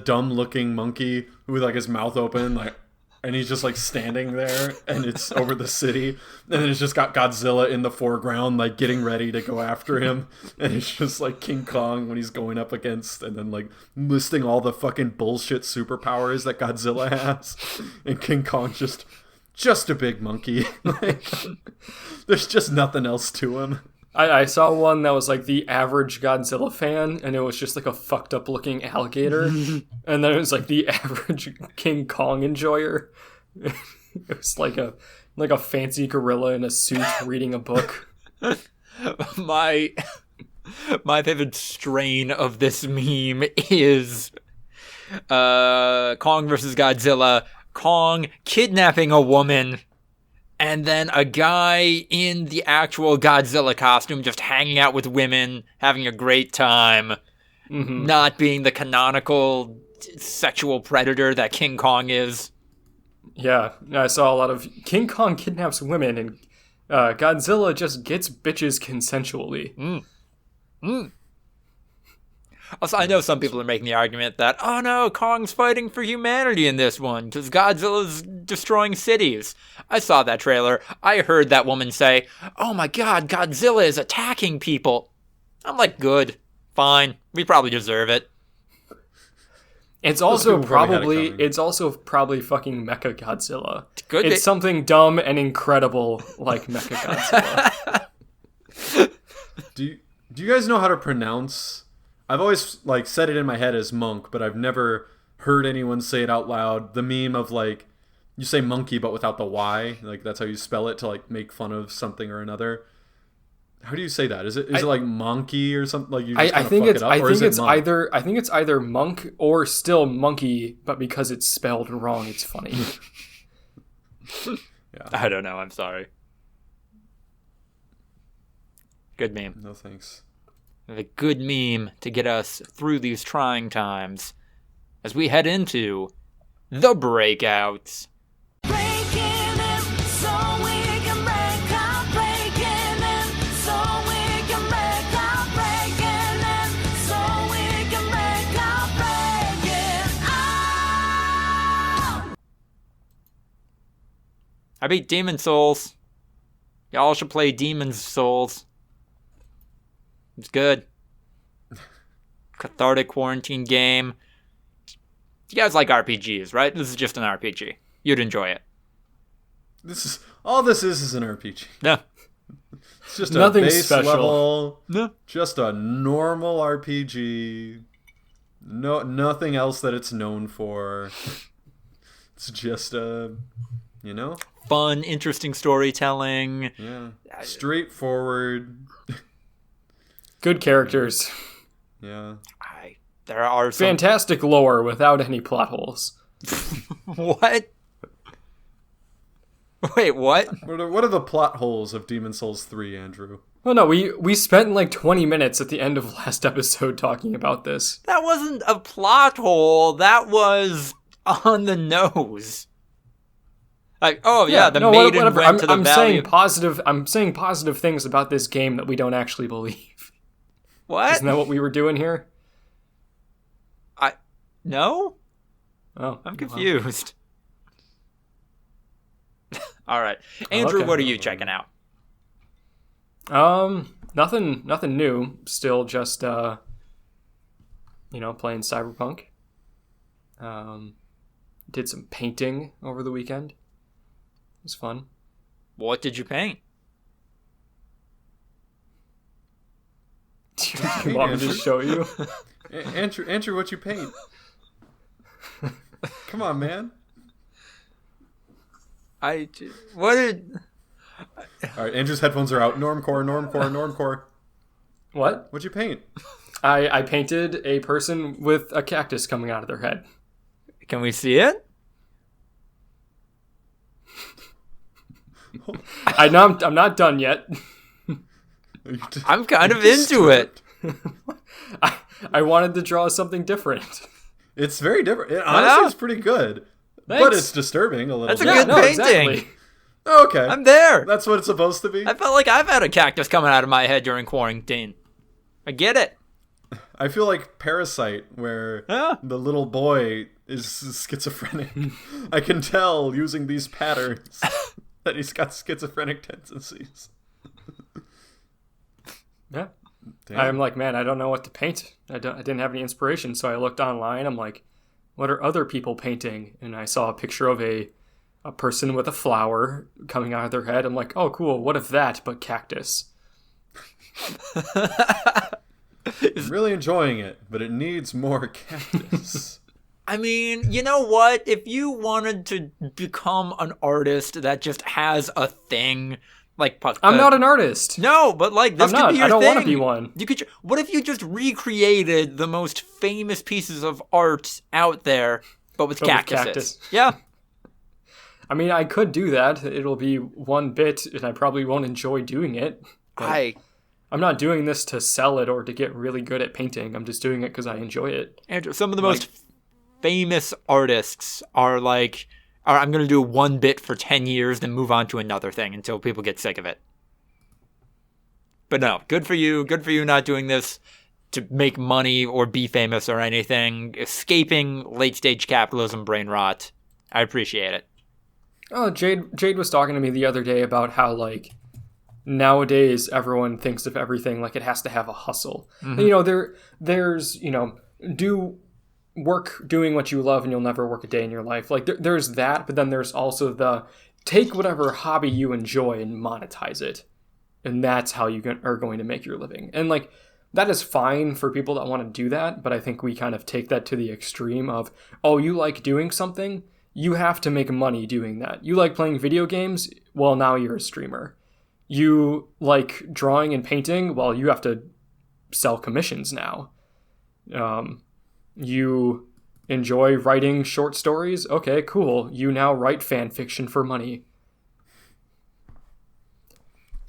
dumb looking monkey with like his mouth open, like, and he's just like standing there, and it's over the city, and then it's just got Godzilla in the foreground, like getting ready to go after him, and it's just like King Kong when he's going up against, and then like listing all the fucking bullshit superpowers that Godzilla has, and King Kong's just a big monkey. Like, there's just nothing else to him. I saw one that was like the average Godzilla fan, and it was just like a fucked up looking alligator. And then it was like the average King Kong enjoyer. It was like a fancy gorilla in a suit reading a book. My favorite strain of this meme is Kong versus Godzilla. Kong kidnapping a woman, and then a guy in the actual Godzilla costume just hanging out with women, having a great time, not being the canonical sexual predator that King Kong is. Yeah, I saw a lot of King Kong kidnaps women, and Godzilla just gets bitches consensually. Also, I know some people are making the argument that, oh no, Kong's fighting for humanity in this one, because Godzilla's destroying cities. I saw that trailer. I heard that woman say, oh my god, Godzilla is attacking people. I'm like, good, fine, we probably deserve it. It's also probably fucking Mecha Godzilla. It's something dumb and incredible like Mecha Godzilla. Do you guys know how to pronounce? I've always like said it in my head as monk, but I've never heard anyone say it out loud. The meme of like you say monkey but without the Y, like that's how you spell it to like make fun of something or another. How do you say that? Is it like monkey or something? Like you just I think it's either monk or still monkey, but because it's spelled wrong, it's funny. Yeah. I don't know. I'm sorry. Good meme. No thanks. A good meme to get us through these trying times as we head into The Breakouts. I beat Demon Souls. Y'all should play Demon Souls. It's good. Cathartic quarantine game. You guys like RPGs, right? This is just an RPG. You'd enjoy it. This is an RPG. No. It's just Nothing a base special. level. No. Just a normal RPG. No, nothing else that it's known for. It's just Fun, interesting storytelling. Yeah. Straightforward. Good characters. Yeah. There are some... Fantastic lore without any plot holes. What? Wait, what? What are the plot holes of Demon Souls 3, Andrew? Well, no, we spent like 20 minutes at the end of last episode talking about this. That wasn't a plot hole. That was on the nose. Like, oh yeah, the maiden whatever. went to the valley. I'm saying positive things about this game that we don't actually believe. What? Isn't that what we were doing here? No? Oh, I'm confused. All right. Andrew, Okay. what are you checking out? Nothing new. Still just playing Cyberpunk. Did some painting over the weekend. It was fun. What did you paint? Do you want me to show you? Andrew, what you paint? Come on, man. What did... All right, Andrew's headphones are out. Normcore. What? What'd you paint? I painted a person with a cactus coming out of their head. Can we see it? I'm not done yet. I'm kind of into it. I wanted to draw something different. It's very different. Honestly, it's pretty good. Thanks. But it's disturbing a little That's a bit. good painting. Exactly. Okay. I'm there. That's what it's supposed to be? I felt like I've had a cactus coming out of my head during quarantine. I get it. I feel like Parasite, where the little boy is schizophrenic. I can tell using these patterns that he's got schizophrenic tendencies. Yeah. Damn. I'm like, man, I don't know what to paint. I didn't have any inspiration, so I looked online. I'm like, what are other people painting? And I saw a picture of a person with a flower coming out of their head. I'm like, oh, cool. What if that, but cactus? I'm really enjoying it, but it needs more cactus. I mean, you know what? If you wanted to become an artist that just has a thing, like I'm not an artist. No, but like this I'm could be your I don't thing. want to be one. You could. What if you just recreated the most famous pieces of art out there, but with cactuses? cactus. Yeah. I mean, I could do that. It'll be one bit, and I probably won't enjoy doing it. I'm not doing this to sell it or to get really good at painting. I'm just doing it because I enjoy it. Andrew, some of the most famous artists are like, I'm going to do one bit for 10 years, then move on to another thing until people get sick of it. But no, good for you. Good for you not doing this to make money or be famous or anything. Escaping late-stage capitalism brain rot. I appreciate it. Oh, Jade was talking to me the other day about how, like, nowadays everyone thinks of everything like it has to have a hustle. Mm-hmm. And, there's, do work doing what you love and you'll never work a day in your life. Like, there's that, but then there's also the take whatever hobby you enjoy and monetize it. And that's how you are going to make your living. And, like, that is fine for people that want to do that, but I think we kind of take that to the extreme of, oh, you like doing something? You have to make money doing that. You like playing video games? Well, now you're a streamer. You like drawing and painting? Well, you have to sell commissions now. You enjoy writing short stories? Okay, cool. You now write fan fiction for money.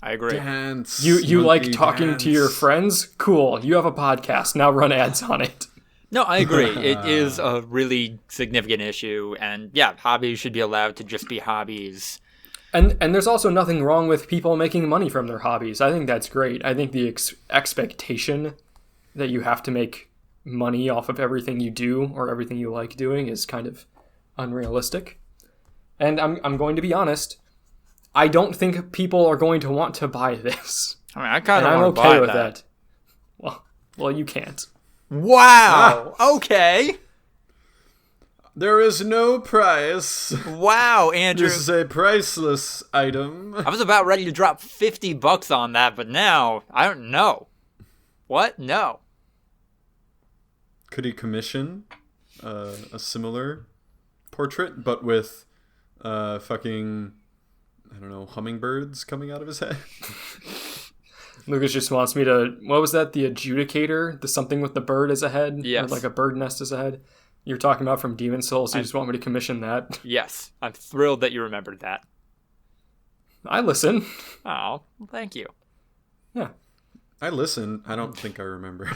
I agree. Dance, you like monkey talking dance. to your friends? Cool. You have a podcast. Now run ads on it. No, I agree. It is a really significant issue, and yeah, hobbies should be allowed to just be hobbies. And there's also nothing wrong with people making money from their hobbies. I think that's great. I think the expectation that you have to make money off of everything you do or everything you like doing is kind of unrealistic. And I'm going to be honest, I don't think people are going to want to buy this. I mean, I kind of want to okay buy with that. Well, you can't. Wow. Okay. There is no price. Wow, Andrew. This is a priceless item. I was about ready to drop $50 on that, but now I don't know. What? No. Could he commission a similar portrait, but with fucking, I don't know, hummingbirds coming out of his head? Lucas just wants me to... What was that? The adjudicator? The something with the bird as a head? Yes. Or like a bird nest as a head? You're talking about from Demon Souls, so you just want me to commission that? Yes. I'm thrilled that you remembered that. I listen. Oh, well, thank you. Yeah. I listen. I don't think I remember.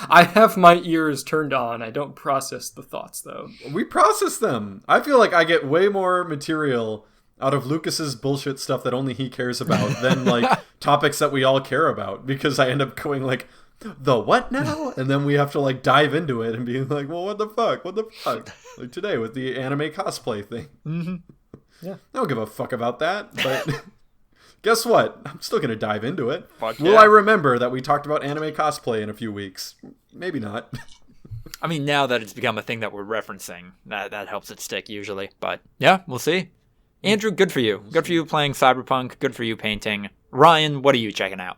I have my ears turned on. I don't process the thoughts, though. We process them. I feel like I get way more material out of Lucas's bullshit stuff that only he cares about than like topics that we all care about, because I end up going like, the what now? And then we have to like dive into it and be like, well, what the fuck? Like today with the anime cosplay thing. Mm-hmm. Yeah. I don't give a fuck about that, but guess what? I'm still going to dive into it. Fuck Will yeah. I remember that we talked about anime cosplay in a few weeks? Maybe not. I mean, now that it's become a thing that we're referencing, that helps it stick usually. But yeah, we'll see. Andrew, good for you. Good for you playing Cyberpunk. Good for you painting. Ryan, what are you checking out?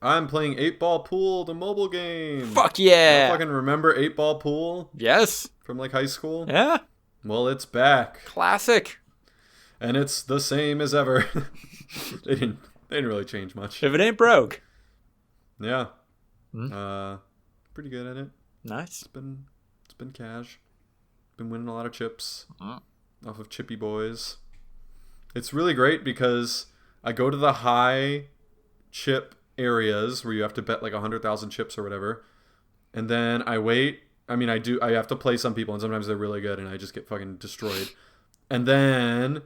I'm playing 8-Ball Pool, the mobile game. Fuck yeah. You fucking remember 8-Ball Pool? Yes. From like high school? Yeah. Well, it's back. Classic. And it's the same as ever. They didn't really change much. If it ain't broke. Yeah. Pretty good at it. Nice. It's been cash. Been winning a lot of chips off of Chippy Boys. It's really great because I go to the high chip areas where you have to bet like 100,000 chips or whatever, and then I wait. I mean, I have to play some people, and sometimes they're really good and I just get fucking destroyed. And then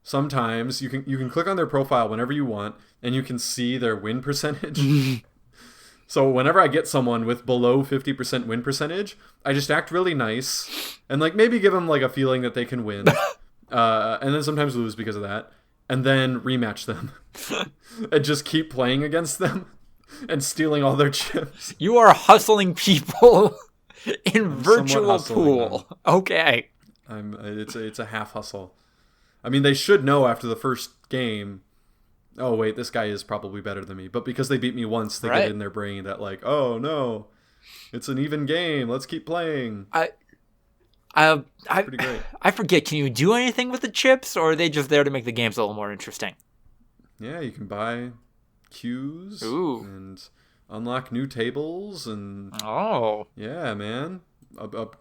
sometimes you can click on their profile whenever you want and you can see their win percentage. So whenever I get someone with below 50% win percentage, I just act really nice and like maybe give them like a feeling that they can win, and then sometimes lose because of that, and then rematch them and just keep playing against them and stealing all their chips. You are hustling people in virtual pool. Them. Okay. It's a half hustle. I mean, they should know after the first game, oh wait, this guy is probably better than me. But because they beat me once, they get in their brain that like, oh no, it's an even game. Let's keep playing. Pretty great. I forget. Can you do anything with the chips, or are they just there to make the games a little more interesting? Yeah, you can buy cues and unlock new tables and yeah, man.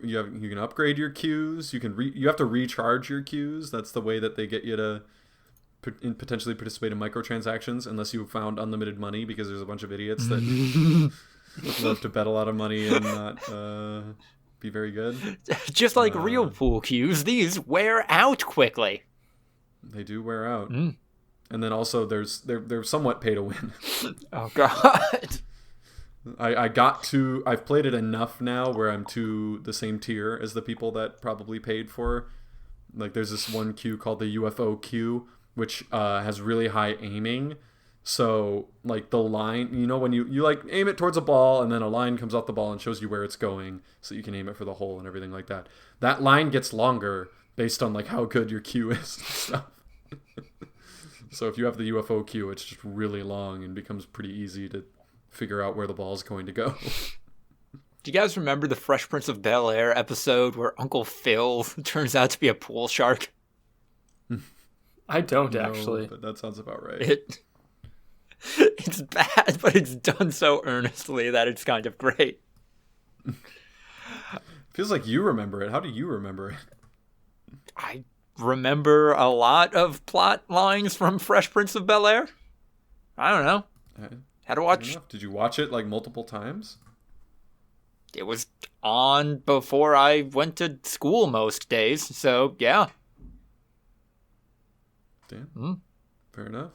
You can upgrade your cues. You have to recharge your cues. That's the way that they get you to potentially participate in microtransactions, unless you found unlimited money, because there's a bunch of idiots that love to bet a lot of money and not be very good. Just like real pool cues, these wear out quickly. They do wear out. And then also they're somewhat pay to win. Oh god. I've played it enough now where I'm to the same tier as the people that probably paid for. Like there's this one queue called the UFO queue, which has really high aiming. So like the line, you know, when you like aim it towards a ball and then a line comes off the ball and shows you where it's going, so you can aim it for the hole and everything like that. That line gets longer based on like how good your queue is and stuff. So if you have the UFO queue, it's just really long and becomes pretty easy to figure out where the ball is going to go. Do you guys remember the Fresh Prince of Bel-Air episode where Uncle Phil turns out to be a pool shark? I don't actually. But that sounds about right. It's bad, but it's done so earnestly that it's kind of great. Feels like you remember it. How do you remember it? I remember a lot of plot lines from Fresh Prince of Bel-Air. I don't know. Had to watch. Did you watch it like multiple times? it was on before I went to school most days, so yeah. Damn. Fair enough.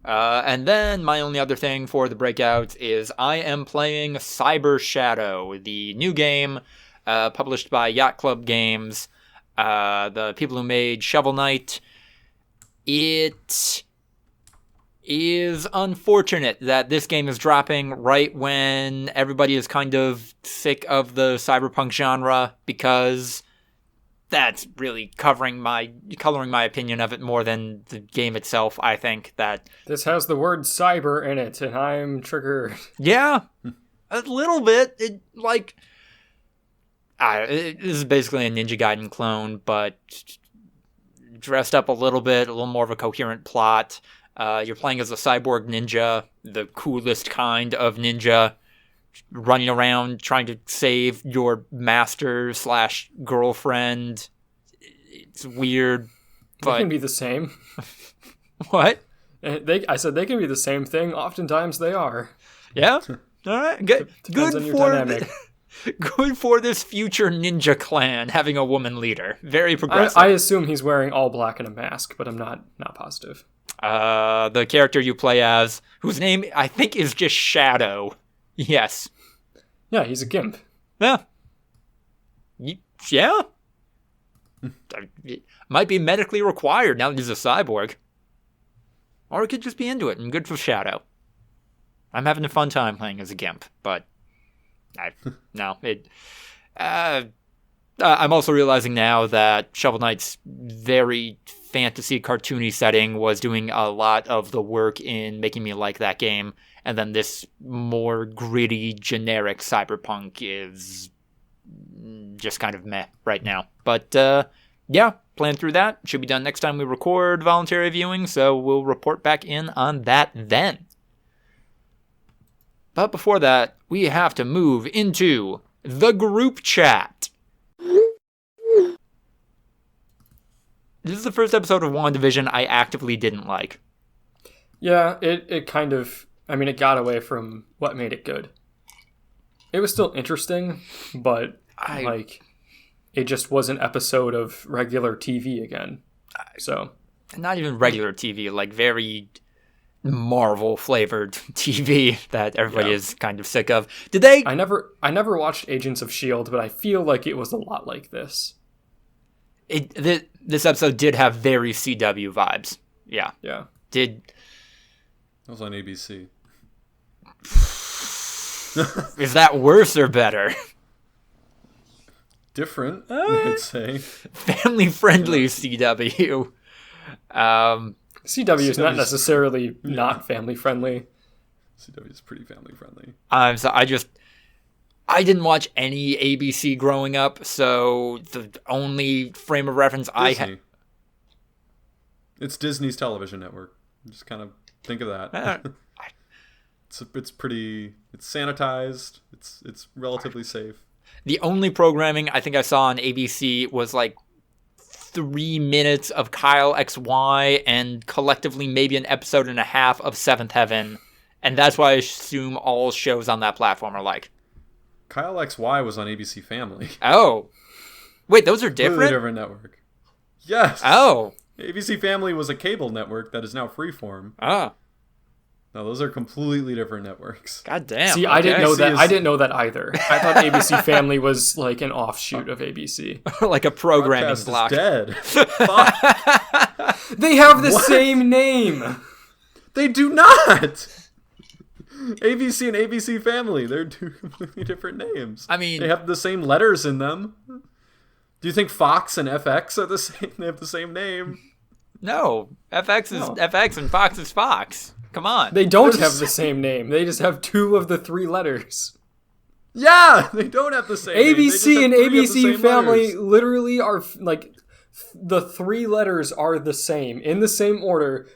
And then my only other thing for the breakouts is I am playing Cyber Shadow, the new game published by Yacht Club Games, the people who made Shovel Knight. It is unfortunate that this game is dropping right when everybody is kind of sick of the cyberpunk genre, because that's really coloring my opinion of it more than the game itself. I think that this has the word cyber in it, and I'm triggered. Yeah, a little bit. This is basically a Ninja Gaiden clone, but dressed up a little more of a coherent plot. You're playing as a cyborg ninja, the coolest kind of ninja, running around trying to save your master / girlfriend. It's weird, but they can be the same. What? I said they can be the same thing. Oftentimes they are. Yeah. All right. Good. Depends on your dynamic. Good for this future ninja clan having a woman leader. Very progressive. I assume he's wearing all black and a mask, but I'm not positive. The character you play as, whose name I think is just Shadow. Yes. Yeah, he's a gimp. Yeah. Yeah. It might be medically required now that he's a cyborg. Or it could just be into it, and good for Shadow. I'm having a fun time playing as a gimp, but I'm also realizing now that Shovel Knight's very fantasy cartoony setting was doing a lot of the work in making me like that game, and then this more gritty, generic cyberpunk is just kind of meh right now. But yeah, playing through that. Should be done next time we record Voluntary Viewing, so we'll report back in on that then. But before that, we have to move into the group chat. This is the first episode of WandaVision I actively didn't like. Yeah, it kind of... I mean, it got away from what made it good. It was still interesting, but, it just was an episode of regular TV again. So... Not even regular TV, like very Marvel-flavored TV that everybody is kind of sick of. Did they... I never watched Agents of S.H.I.E.L.D., but I feel like it was a lot like this. This episode did have very CW vibes. Yeah. Yeah. That was on ABC. Is that worse or better? Different, I'd say. Family-friendly CW. CW is not necessarily not family-friendly. CW is pretty family-friendly. I didn't watch any ABC growing up, so the only frame of reference I had... It's Disney's television network. Just kind of think of that. It's pretty... It's sanitized. It's relatively safe. The only programming I think I saw on ABC was like 3 minutes of Kyle XY and collectively maybe an episode and a half of Seventh Heaven. And that's why I assume all shows on that platform are like. Kyle XY was on ABC Family. Oh. Wait, those are different? Completely different network. Yes. Oh. ABC Family was a cable network that is now Freeform. Ah. No, those are completely different networks. God damn. See, okay. I didn't know that. I didn't know that either. I thought ABC Family was like an offshoot of ABC. Like a programming block. Is dead. They have the same name. They do not. ABC and ABC Family, they're two completely different names. I mean, they have the same letters in them. Do you think Fox and FX are the same? They have the same name. No, FX is FX and Fox is Fox. Come on. They don't have the same name. They just have 2 of the 3 letters. Yeah, they don't have the same ABC name. and ABC Family letters. Literally are like the 3 letters are the same in the same order.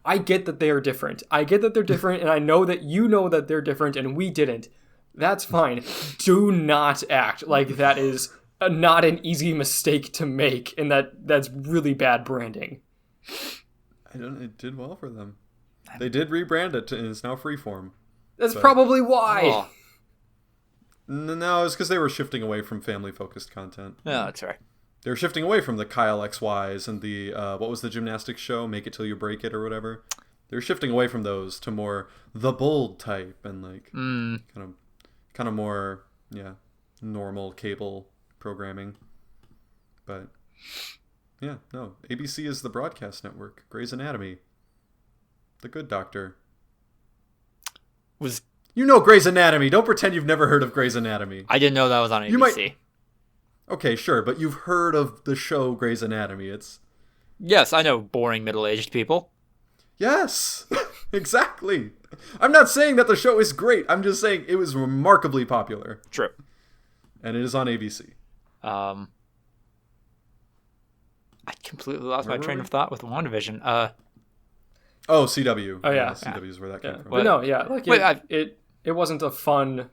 I get that they are different. I get that they're different, and I know that you know that they're different, and we didn't. That's fine. Do not act like that is not an easy mistake to make, and that's really bad branding. It did well for them. They did rebrand it, and it's now Freeform. That's probably why. No, it's because they were shifting away from family-focused content. No, that's right. They were shifting away from the Kyle XYs and the, what was the gymnastics show? Make It Till You Break It or whatever. They're shifting away from those to more the bold type and like kind of more, normal cable programming. But yeah, no, ABC is the broadcast network. Grey's Anatomy, The Good Doctor. You know Grey's Anatomy. Don't pretend you've never heard of Grey's Anatomy. I didn't know that was on ABC. Okay, sure, but you've heard of the show Grey's Anatomy. Yes, I know boring middle-aged people. Yes, exactly. I'm not saying that the show is great. I'm just saying it was remarkably popular. True. And it is on ABC. I completely lost my train of thought with WandaVision. CW. Oh, yeah. CW is where that came from. But no, yeah, like it wasn't a fun,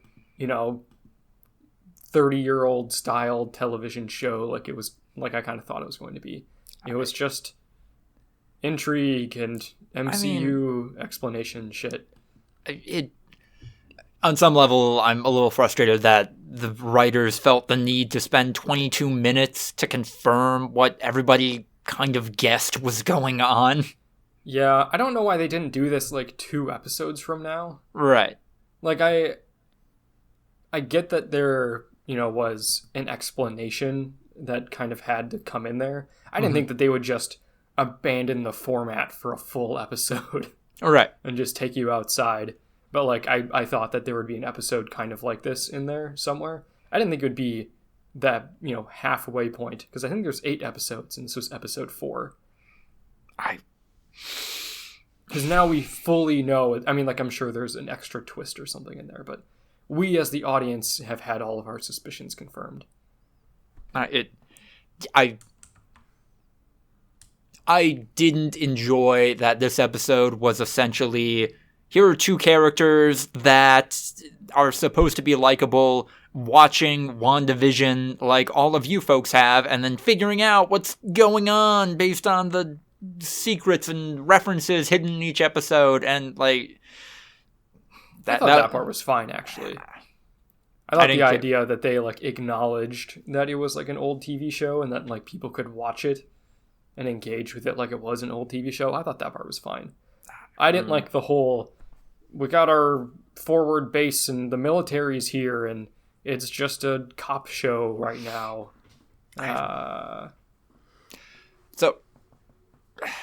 30-year-old style television show like it was, like I kind of thought it was going to be. It was just intrigue and MCU explanation shit. On some level, I'm a little frustrated that the writers felt the need to spend 22 minutes to confirm what everybody kind of guessed was going on. Yeah, I don't know why they didn't do this like 2 episodes from now. Right. Like I get that there, was an explanation that kind of had to come in there. I didn't think that they would just abandon the format for a full episode. All right. And just take you outside. But like I thought that there would be an episode kind of like this in there somewhere. I didn't think it would be that, halfway point, because I think there's 8 episodes and this was episode 4. Because now we fully know. I mean, like, I'm sure there's an extra twist or something in there, but we as the audience have had all of our suspicions confirmed. I didn't enjoy that this episode was essentially, here are 2 characters that are supposed to be likable, watching WandaVision like all of you folks have, and then figuring out what's going on based on the secrets and references hidden in each episode, and like I thought that part was fine, actually. I thought the idea that they like acknowledged that it was like an old TV show and that like people could watch it and engage with it like it was an old TV show, I thought that part was fine. I didn't like the whole, we got our forward base and the military's here and it's just a cop show right now.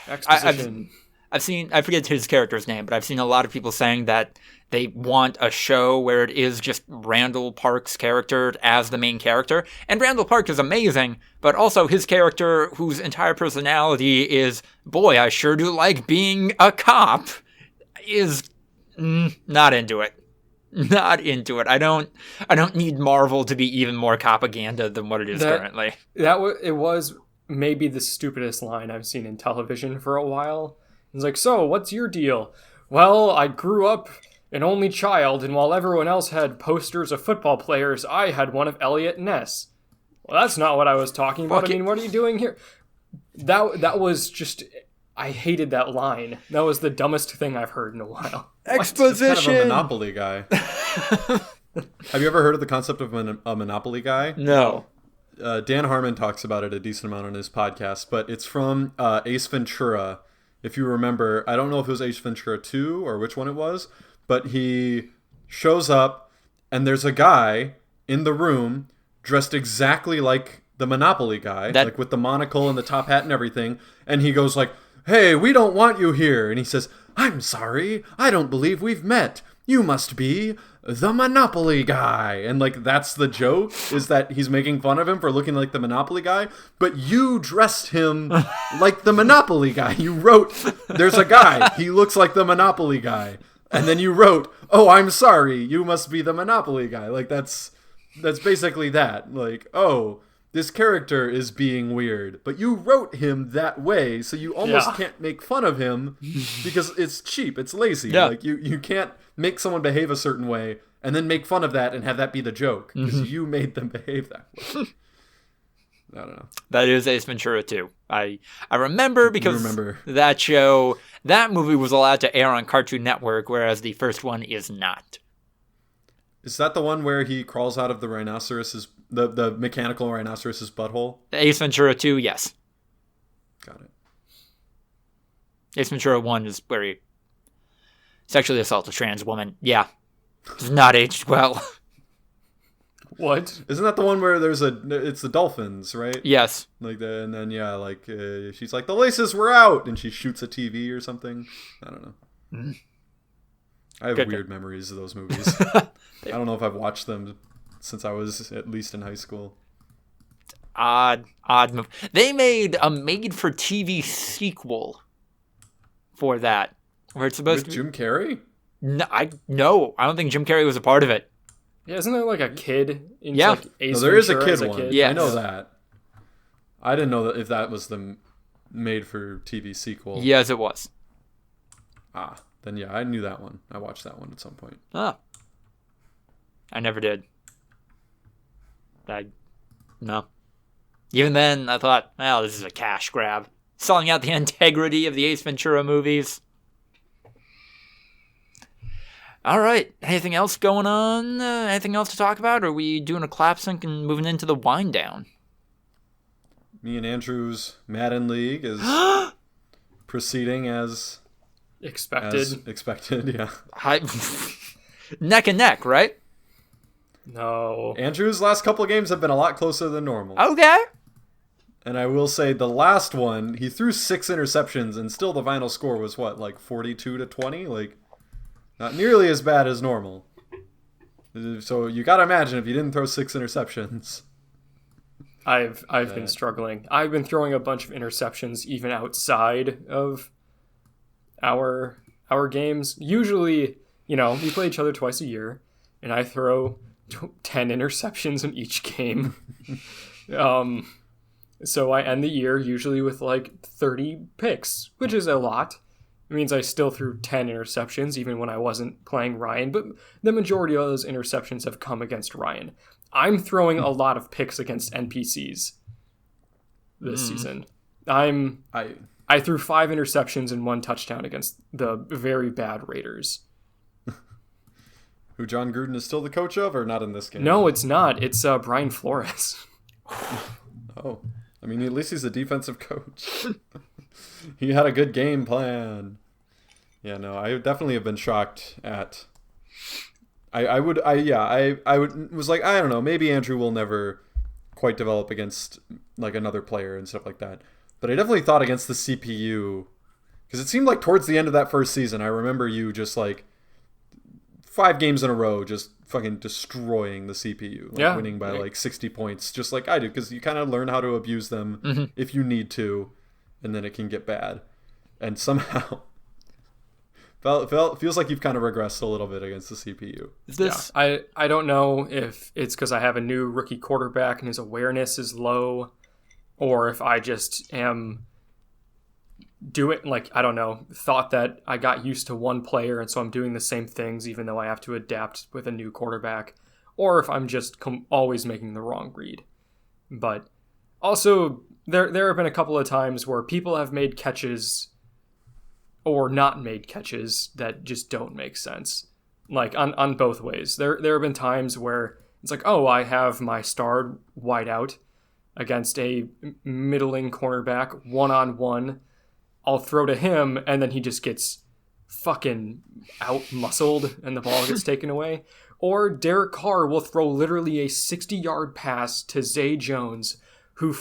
Exposition. I've seen, I forget his character's name, but I've seen a lot of people saying that they want a show where it is just Randall Park's character as the main character. And Randall Park is amazing, but also his character, whose entire personality is, boy, I sure do like being a cop, is not into it. Not into it. I don't need Marvel to be even more propaganda than what it is currently. It was maybe the stupidest line I've seen in television for a while. It's like, so, what's your deal? Well, I grew up an only child, and while everyone else had posters of football players, I had one of Elliot Ness. Well, that's not what I was talking about. I mean, what are you doing here? That was just... I hated that line. That was the dumbest thing I've heard in a while. Exposition! It's kind of a Monopoly guy. Have you ever heard of the concept of a Monopoly guy? No. Dan Harmon talks about it a decent amount on his podcast, but it's from Ace Ventura. If you remember, I don't know if it was Ace Ventura 2 or which one it was, but he shows up and there's a guy in the room dressed exactly like the Monopoly guy, like with the monocle and the top hat and everything, and he goes like, "Hey, we don't want you here." And he says, "I'm sorry, I don't believe we've met. You must be the Monopoly guy." And like, that's the joke, is that he's making fun of him for looking like the Monopoly guy, but you dressed him like the Monopoly guy. You wrote, there's a guy, he looks like the Monopoly guy. And then you wrote, "Oh, I'm sorry, you must be the Monopoly guy." Like, that's basically that. Like, oh, this character is being weird, but you wrote him that way, so you almost can't make fun of him because it's cheap, it's lazy. Yeah. Like, you can't make someone behave a certain way and then make fun of that and have that be the joke, because you made them behave that way. I don't know. That is Ace Ventura 2. I remember because that show, that movie was allowed to air on Cartoon Network, whereas the first one is not. Is that the one where he crawls out of the rhinoceros's the mechanical rhinoceros's butthole? Ace Ventura 2, yes. Got it. Ace Ventura 1 is where he sexually assaults a trans woman. Yeah. It's not aged well. What? Isn't that the one where it's the dolphins, right? Yes. Like and then she's like, the laces were out, and she shoots a TV or something. I don't know. Mm-hmm. I have weird memories of those movies. I don't know if I've watched them since I was at least in high school. Odd move. They made a made-for-TV sequel for that, where it's supposed With to be... Jim Carrey? No, I don't think Jim Carrey was a part of it. Yeah, isn't there like a kid? In Yeah. like Ace No, there is a Ventura kid as one. Yeah. I know that. I didn't know that if that was the made-for-TV sequel. Yes, it was. Then yeah, I knew that one. I watched that one at some point. I never did. No. Even then, I thought, well, this is a cash grab. Selling out the integrity of the Ace Ventura movies. All right. Anything else going on? Anything else to talk about? Or are we doing a clap sync and moving into the wind down? Me and Andrew's Madden League is proceeding as expected. Yeah. Neck and neck, right? No. Andrew's last couple of games have been a lot closer than normal. Okay. And I will say the last one, he threw 6 interceptions, and still the final score was what, like 42-20? Like, not nearly as bad as normal. So you gotta imagine if you didn't throw 6 interceptions. I've been struggling. I've been throwing a bunch of interceptions even outside of our games. Usually, we play each other twice a year, and I throw 10 interceptions in each game. So I end the year usually with like 30 picks, which is a lot. It means I still threw 10 interceptions even when I wasn't playing Ryan, but the majority of those interceptions have come against Ryan. I'm throwing a lot of picks against NPCs this season. I threw 5 interceptions and 1 touchdown against the very bad Raiders. Who John Gruden is still the coach of, or not in this game? No, it's not. It's Brian Flores. Oh. I mean, at least he's a defensive coach. He had a good game plan. Yeah, no, I definitely have been shocked at... I was like, I don't know, maybe Andrew will never quite develop against like another player and stuff like that. But I definitely thought against the CPU, because it seemed like towards the end of that first season, I remember you just like 5 games in a row just fucking destroying the CPU, like winning by like 60 points, just like I do, because you kind of learn how to abuse them if you need to, and then it can get bad. And somehow feels like you've kind of regressed a little bit against the CPU. I don't know if it's because I have a new rookie quarterback and his awareness is low, or if I just am doing, like, I don't know, thought that I got used to one player and so I'm doing the same things even though I have to adapt with a new quarterback, or if I'm just always making the wrong read. But also, there have been a couple of times where people have made catches or not made catches that just don't make sense. Like, on both ways. There have been times where it's like, oh, I have my starred wideout against a middling cornerback, one-on-one. I'll throw to him, and then he just gets fucking out-muscled, and the ball gets taken away. Or Derek Carr will throw literally a 60-yard pass to Zay Jones, who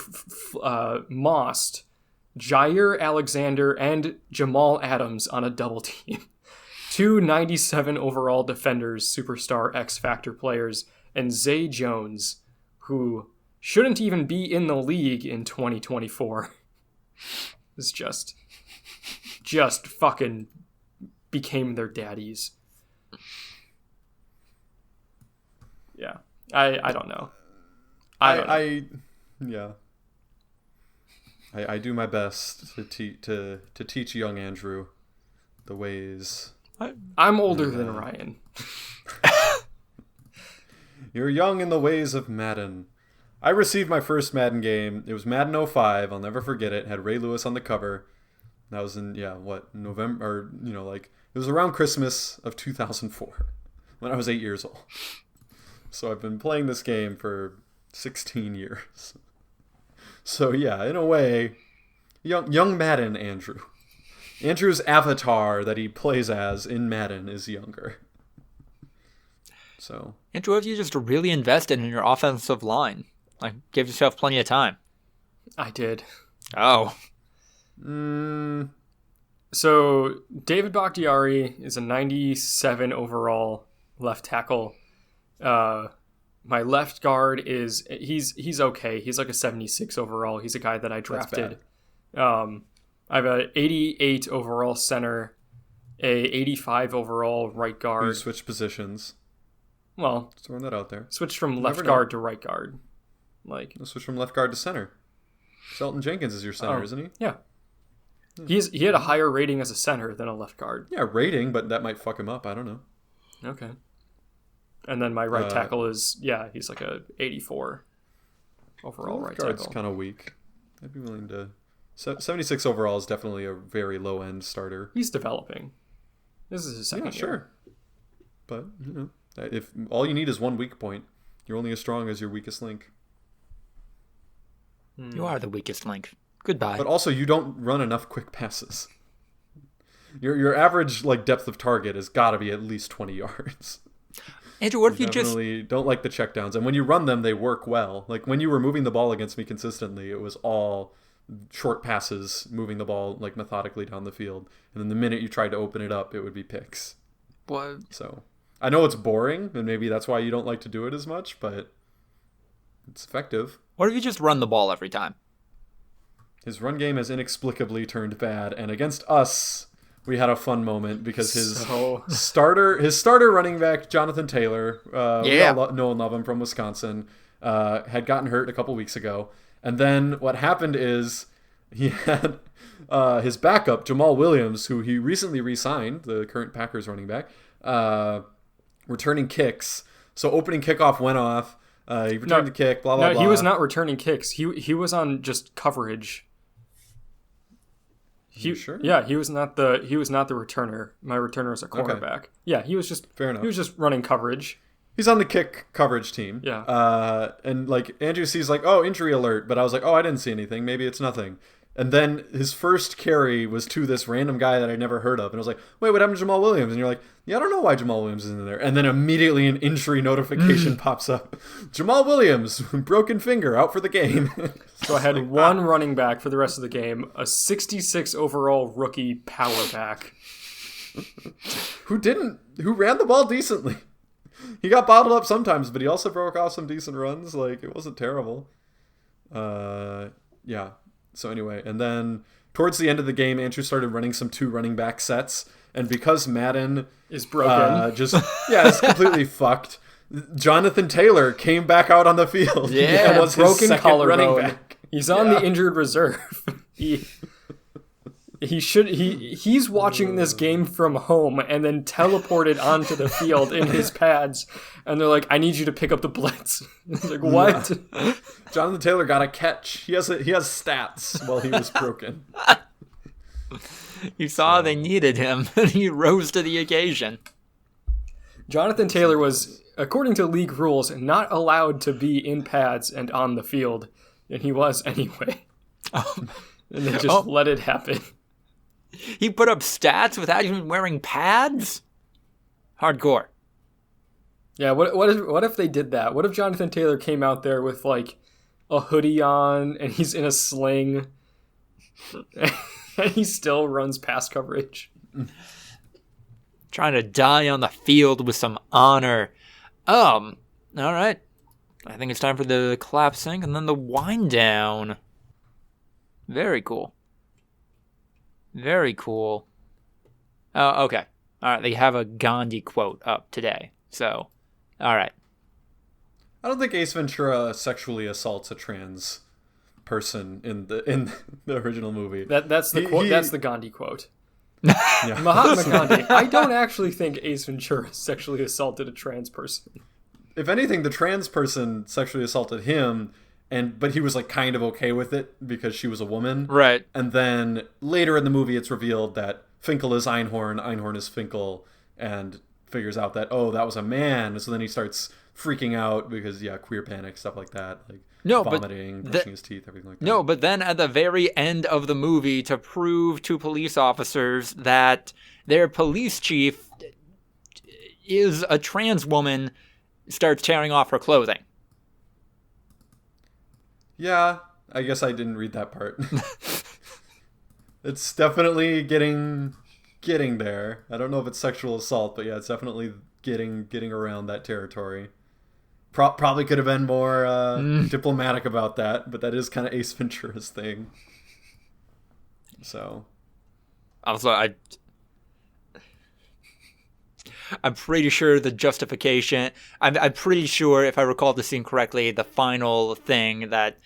mossed Jair Alexander and Jamal Adams on a double team. 2 97 overall defenders, superstar X-Factor players, and Zay Jones, who shouldn't even be in the league in 2024. Is just fucking became their daddies. Yeah. I don't know. I do my best to teach young Andrew the ways. I'm older than Ryan. You're young in the ways of Madden. I received my first Madden game. It was Madden 05. I'll never forget it. It had Ray Lewis on the cover. That was in, November, or, it was around Christmas of 2004 when I was 8 years old. So I've been playing this game for 16 years. So yeah, in a way, young Madden Andrew. Andrew's avatar that he plays as in Madden is younger. So Andrew, have you just really invested in your offensive line? Like, give yourself plenty of time. I did. Oh. So David Bakhtiari is a 97 overall left tackle. My left guard he's okay. He's like a 76 overall. He's a guy that I drafted. I have a 88 overall center, a 85 overall right guard. you switch positions. Well, Just throwing that out there. switch from left never guard to right guard. Like, Let's switch from left guard to center. Shelton Jenkins is your center, isn't he? yeah. He had a higher rating as a center than a left guard. Yeah, rating, but that might fuck him up. I don't know. Okay. And then my right tackle is, he's like a 84 overall right guard's tackle. kind of weak. I'd be willing to... 76 overall is definitely a very low-end starter. He's developing. This is his second year. Sure. But, if all you need is one weak point, you're only as strong as your weakest link. You are the weakest link. Goodbye. But also, you don't run enough quick passes. Your average depth of target has got to be at least 20 yards. Andrew, what if you definitely don't like the checkdowns, and when you run them, they work well. Like when you were moving the ball against me consistently, it was all short passes, moving the ball methodically down the field, and then the minute you tried to open it up, it would be picks. What? So I know it's boring, and maybe that's why you don't like to do it as much, but it's effective. What if you just run the ball every time? His run game has inexplicably turned bad, and against us, we had a fun moment because his starter running back, Jonathan Taylor, we all know and love him from Wisconsin, had gotten hurt a couple weeks ago. And then what happened is he had his backup, Jamal Williams, who he recently re-signed, the current Packers running back, returning kicks. So opening kickoff went off. He returned the kick, blah, blah, blah. No, he was not returning kicks. He was on just coverage. Sure? Yeah, he was not the returner. My returner is a cornerback. Okay. Yeah, he was just fair enough. He was just running coverage. He's on the kick coverage team. Yeah. And Andrew sees oh, injury alert, but I was like, oh, I didn't see anything. Maybe it's nothing. And then his first carry was to this random guy that I never heard of. And I was like, wait, what happened to Jamal Williams? And you're like, yeah, I don't know why Jamal Williams is in there. And then immediately an injury notification pops up. Jamal Williams, broken finger, out for the game. So I had one running back for the rest of the game, a 66 overall rookie power back. who ran the ball decently. He got bottled up sometimes, but he also broke off some decent runs. It wasn't terrible. Yeah. So anyway, and then towards the end of the game, Andrew started running some 2 running back sets. And because Madden is broken, it's completely fucked. Jonathan Taylor came back out on the field. Yeah, and was broken his second running back. He's on the injured reserve. He's watching this game from home and then teleported onto the field in his pads, and they're like, I need you to pick up the blitz. It's like, what? Yeah. Jonathan Taylor got a catch. He has stats while he was broken. You saw they needed him, and he rose to the occasion. Jonathan Taylor was, according to league rules, not allowed to be in pads and on the field, and he was anyway. And they just let it happen. He put up stats without even wearing pads? Hardcore. Yeah, what if they did that? What if Jonathan Taylor came out there with a hoodie on and he's in a sling and he still runs pass coverage? Trying to die on the field with some honor. All right. I think it's time for the clap sync and then the wind down. Very cool. Very cool. Oh, okay. All right, they have a Gandhi quote up today. So, all right. I don't think Ace Ventura sexually assaults a trans person in the original movie. That's the quote. That's the Gandhi quote. Yeah. Mahatma Gandhi. I don't actually think Ace Ventura sexually assaulted a trans person. If anything, the trans person sexually assaulted him. But he was kind of okay with it because she was a woman. Right. And then later in the movie, it's revealed that Finkel is Einhorn is Finkel, and figures out that, oh, that was a man. So then he starts freaking out because queer panic, stuff like that, like No, vomiting, brushing his teeth, everything like that. No, but then at the very end of the movie, to prove to police officers that their police chief is a trans woman, starts tearing off her clothing. Yeah, I guess I didn't read that part. It's definitely getting there. I don't know if it's sexual assault, but yeah, it's definitely getting around that territory. Probably could have been more diplomatic about that, but that is kind of Ace Ventura's thing. So, Also, I'm pretty sure the justification. I'm pretty sure, if I recall the scene correctly, the final thing that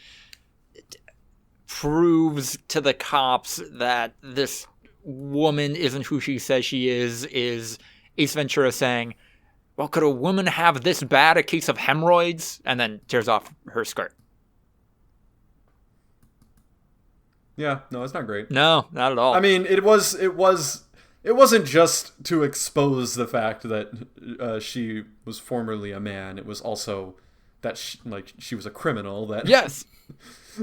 proves to the cops that this woman isn't who she says she is Ace Ventura saying, "Well, could a woman have this bad a case of hemorrhoids?" And then tears off her skirt. yeah, no, it's not great. No, not at all. I mean, it wasn't just to expose the fact that she was formerly a man. It was also that she was a criminal that yes.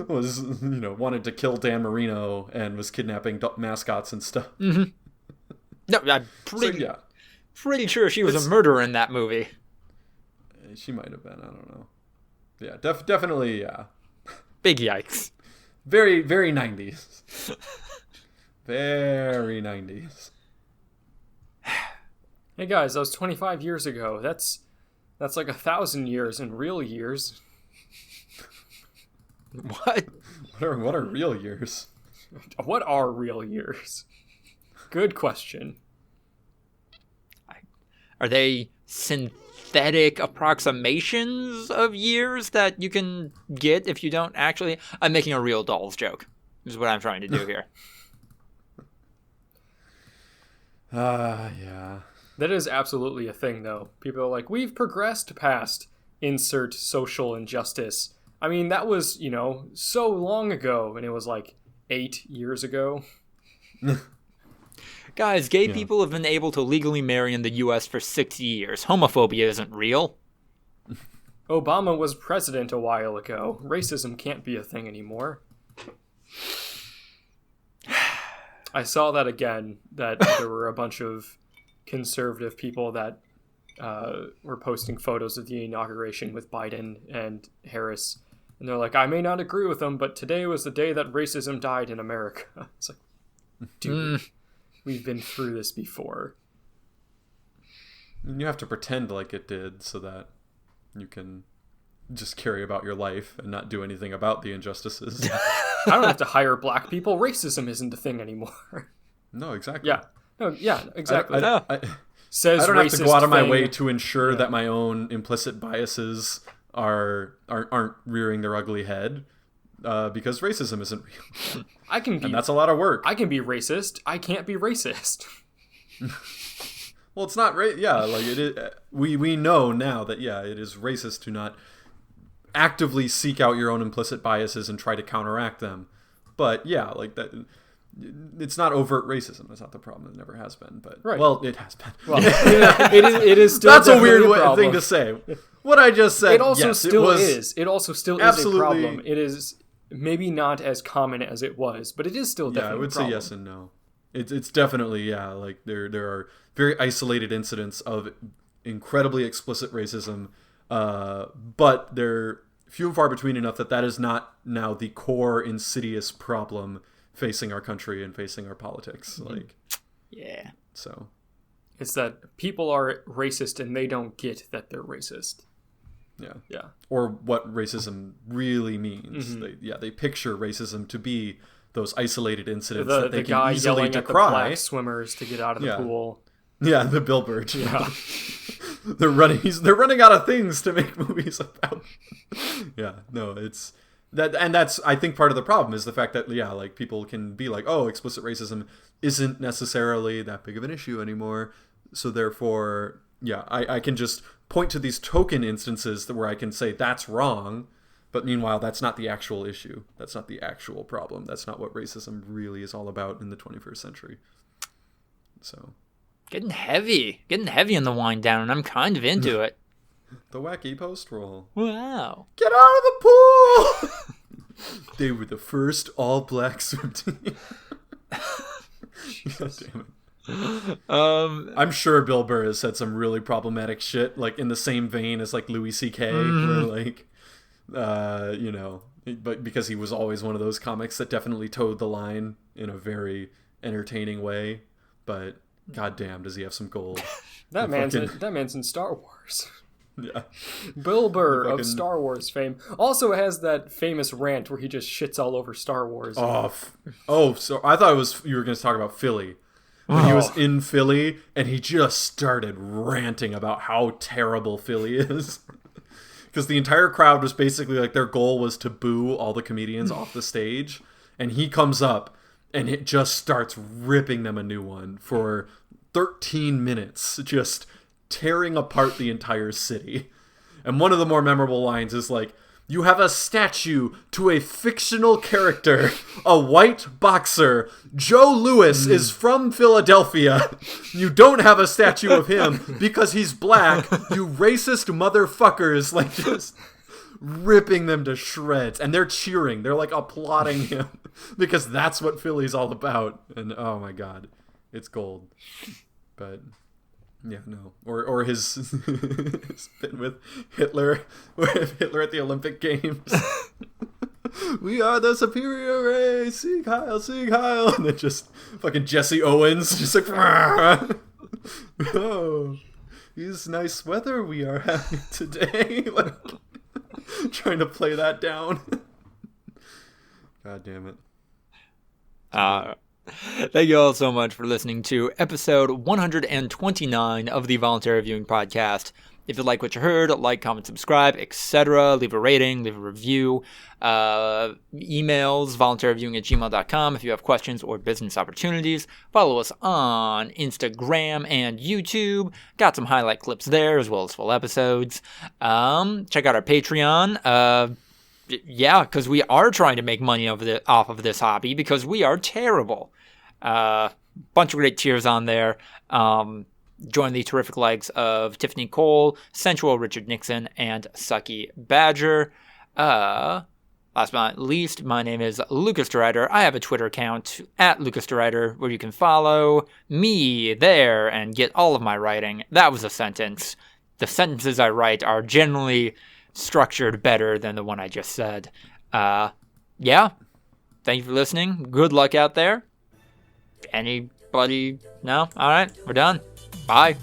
was wanted to kill Dan Marino and was kidnapping mascots and stuff. Mm-hmm. No, I'm pretty sure she was a murderer in that movie. She might have been. I don't know. Yeah, definitely. Yeah. Big yikes. Very, very 90s. Very 90s. Hey guys, that was 25 years ago. That's like 1,000 years in real years. What? What are real years? What are real years? Good question. Are they synthetic approximations of years that you can get if you don't actually... I'm making a real dolls joke, is what I'm trying to do here. Yeah. That is absolutely a thing, though. People are like, we've progressed past insert social injustice. I mean, that was, so long ago, and it was like 8 years ago. Guys, gay people have been able to legally marry in the U.S. for 6 years. Homophobia isn't real. Obama was president a while ago. Racism can't be a thing anymore. I saw that again, that there were a bunch of conservative people that were posting photos of the inauguration with Biden and Harris. And they're like, I may not agree with them, but today was the day that racism died in America. It's like, dude, we've been through this before. And you have to pretend like it did so that you can just carry about your life and not do anything about the injustices. I don't have to hire black people. Racism isn't a thing anymore. No, exactly. Yeah. No, yeah, exactly. Says I don't have to go out of my way to ensure that my own implicit biases aren't rearing their ugly head, because racism isn't real. And that's a lot of work. I can be racist. I can't be racist. Well, it's not right. Yeah, like it is. We know now that it is racist to not actively seek out your own implicit biases and try to counteract them. But yeah, like that. It's not overt racism. That's not the problem. It never has been. But well, it has been. Well, it is still. That's a weird thing to say. What I just said. It also still is. It also still is a problem. It is maybe not as common as it was, but it is still definitely. Yeah, I would say yes and no. It's definitely like there are very isolated incidents of incredibly explicit racism, but they're few and far between enough that is not now the core insidious problem facing our country and facing our politics. Like, yeah. So it's that people are racist and they don't get that they're racist. Yeah. Or what racism really means. Mm-hmm. They picture racism to be those isolated incidents that they the guy can easily yelling decry. At the black swimmers to get out of the pool. Yeah, the billboard. Yeah. They're running out of things to make movies about. Yeah, no, it's that, and that's I think part of the problem is the fact that like people can be like, oh, explicit racism isn't necessarily that big of an issue anymore, so therefore, I can just point to these token instances where I can say that's wrong, but meanwhile that's not the actual issue. That's not the actual problem. That's not what racism really is all about in the 21st century. So. Getting heavy in the wind down, and I'm kind of into it. The wacky post roll. Wow. Get out of the pool! They were the first all-black swim team. God damn it. I'm sure Bill Burr has said some really problematic shit, like in the same vein as like Louis C.K., where like, but because he was always one of those comics that definitely towed the line in a very entertaining way. But goddamn, does he have some gold? That man's in Star Wars. Yeah. Bill Burr of Star Wars fame also has that famous rant where he just shits all over Star Wars. So I thought you were going to talk about Philly. When he was in Philly and he just started ranting about how terrible Philly is. Because the entire crowd was basically like, their goal was to boo all the comedians off the stage. And he comes up and it just starts ripping them a new one for 13 minutes, just tearing apart the entire city. And one of the more memorable lines is like, you have a statue to a fictional character, a white boxer. Joe Louis is from Philadelphia. You don't have a statue of him because he's black, you racist motherfuckers. Like, just ripping them to shreds. And they're cheering. They're like applauding him because that's what Philly's all about. And oh my God, it's gold. But yeah, no. Or his bit with Hitler at the Olympic Games. We are the superior race. Sieg Heil, Sieg Heil. And then just fucking Jesse Owens just like, oh, it's nice weather we are having today. Like, trying to play that down. God damn it. Thank you all so much for listening to episode 129 of the Voluntary Viewing podcast. If you like what you heard, like, comment, subscribe, etc. Leave a rating, leave a review. Emails, voluntaryviewing@gmail.com if you have questions or business opportunities. Follow us on Instagram and YouTube. Got some highlight clips there as well as full episodes. Check out our Patreon. Yeah, because we are trying to make money off of this hobby because we are terrible. Bunch of great tiers on there. Join the terrific likes of Tiffany Cole, Sensual Richard Nixon, and Sucky Badger. Last but not least, my name is Lucas DeRider. I have a Twitter account at Lucas DeRider where you can follow me there and get all of my writing. That was a sentence. The sentences I write are generally structured better than the one I just said. Yeah. Thank you for listening. Good luck out there. Anybody? No? All right. We're done. Bye.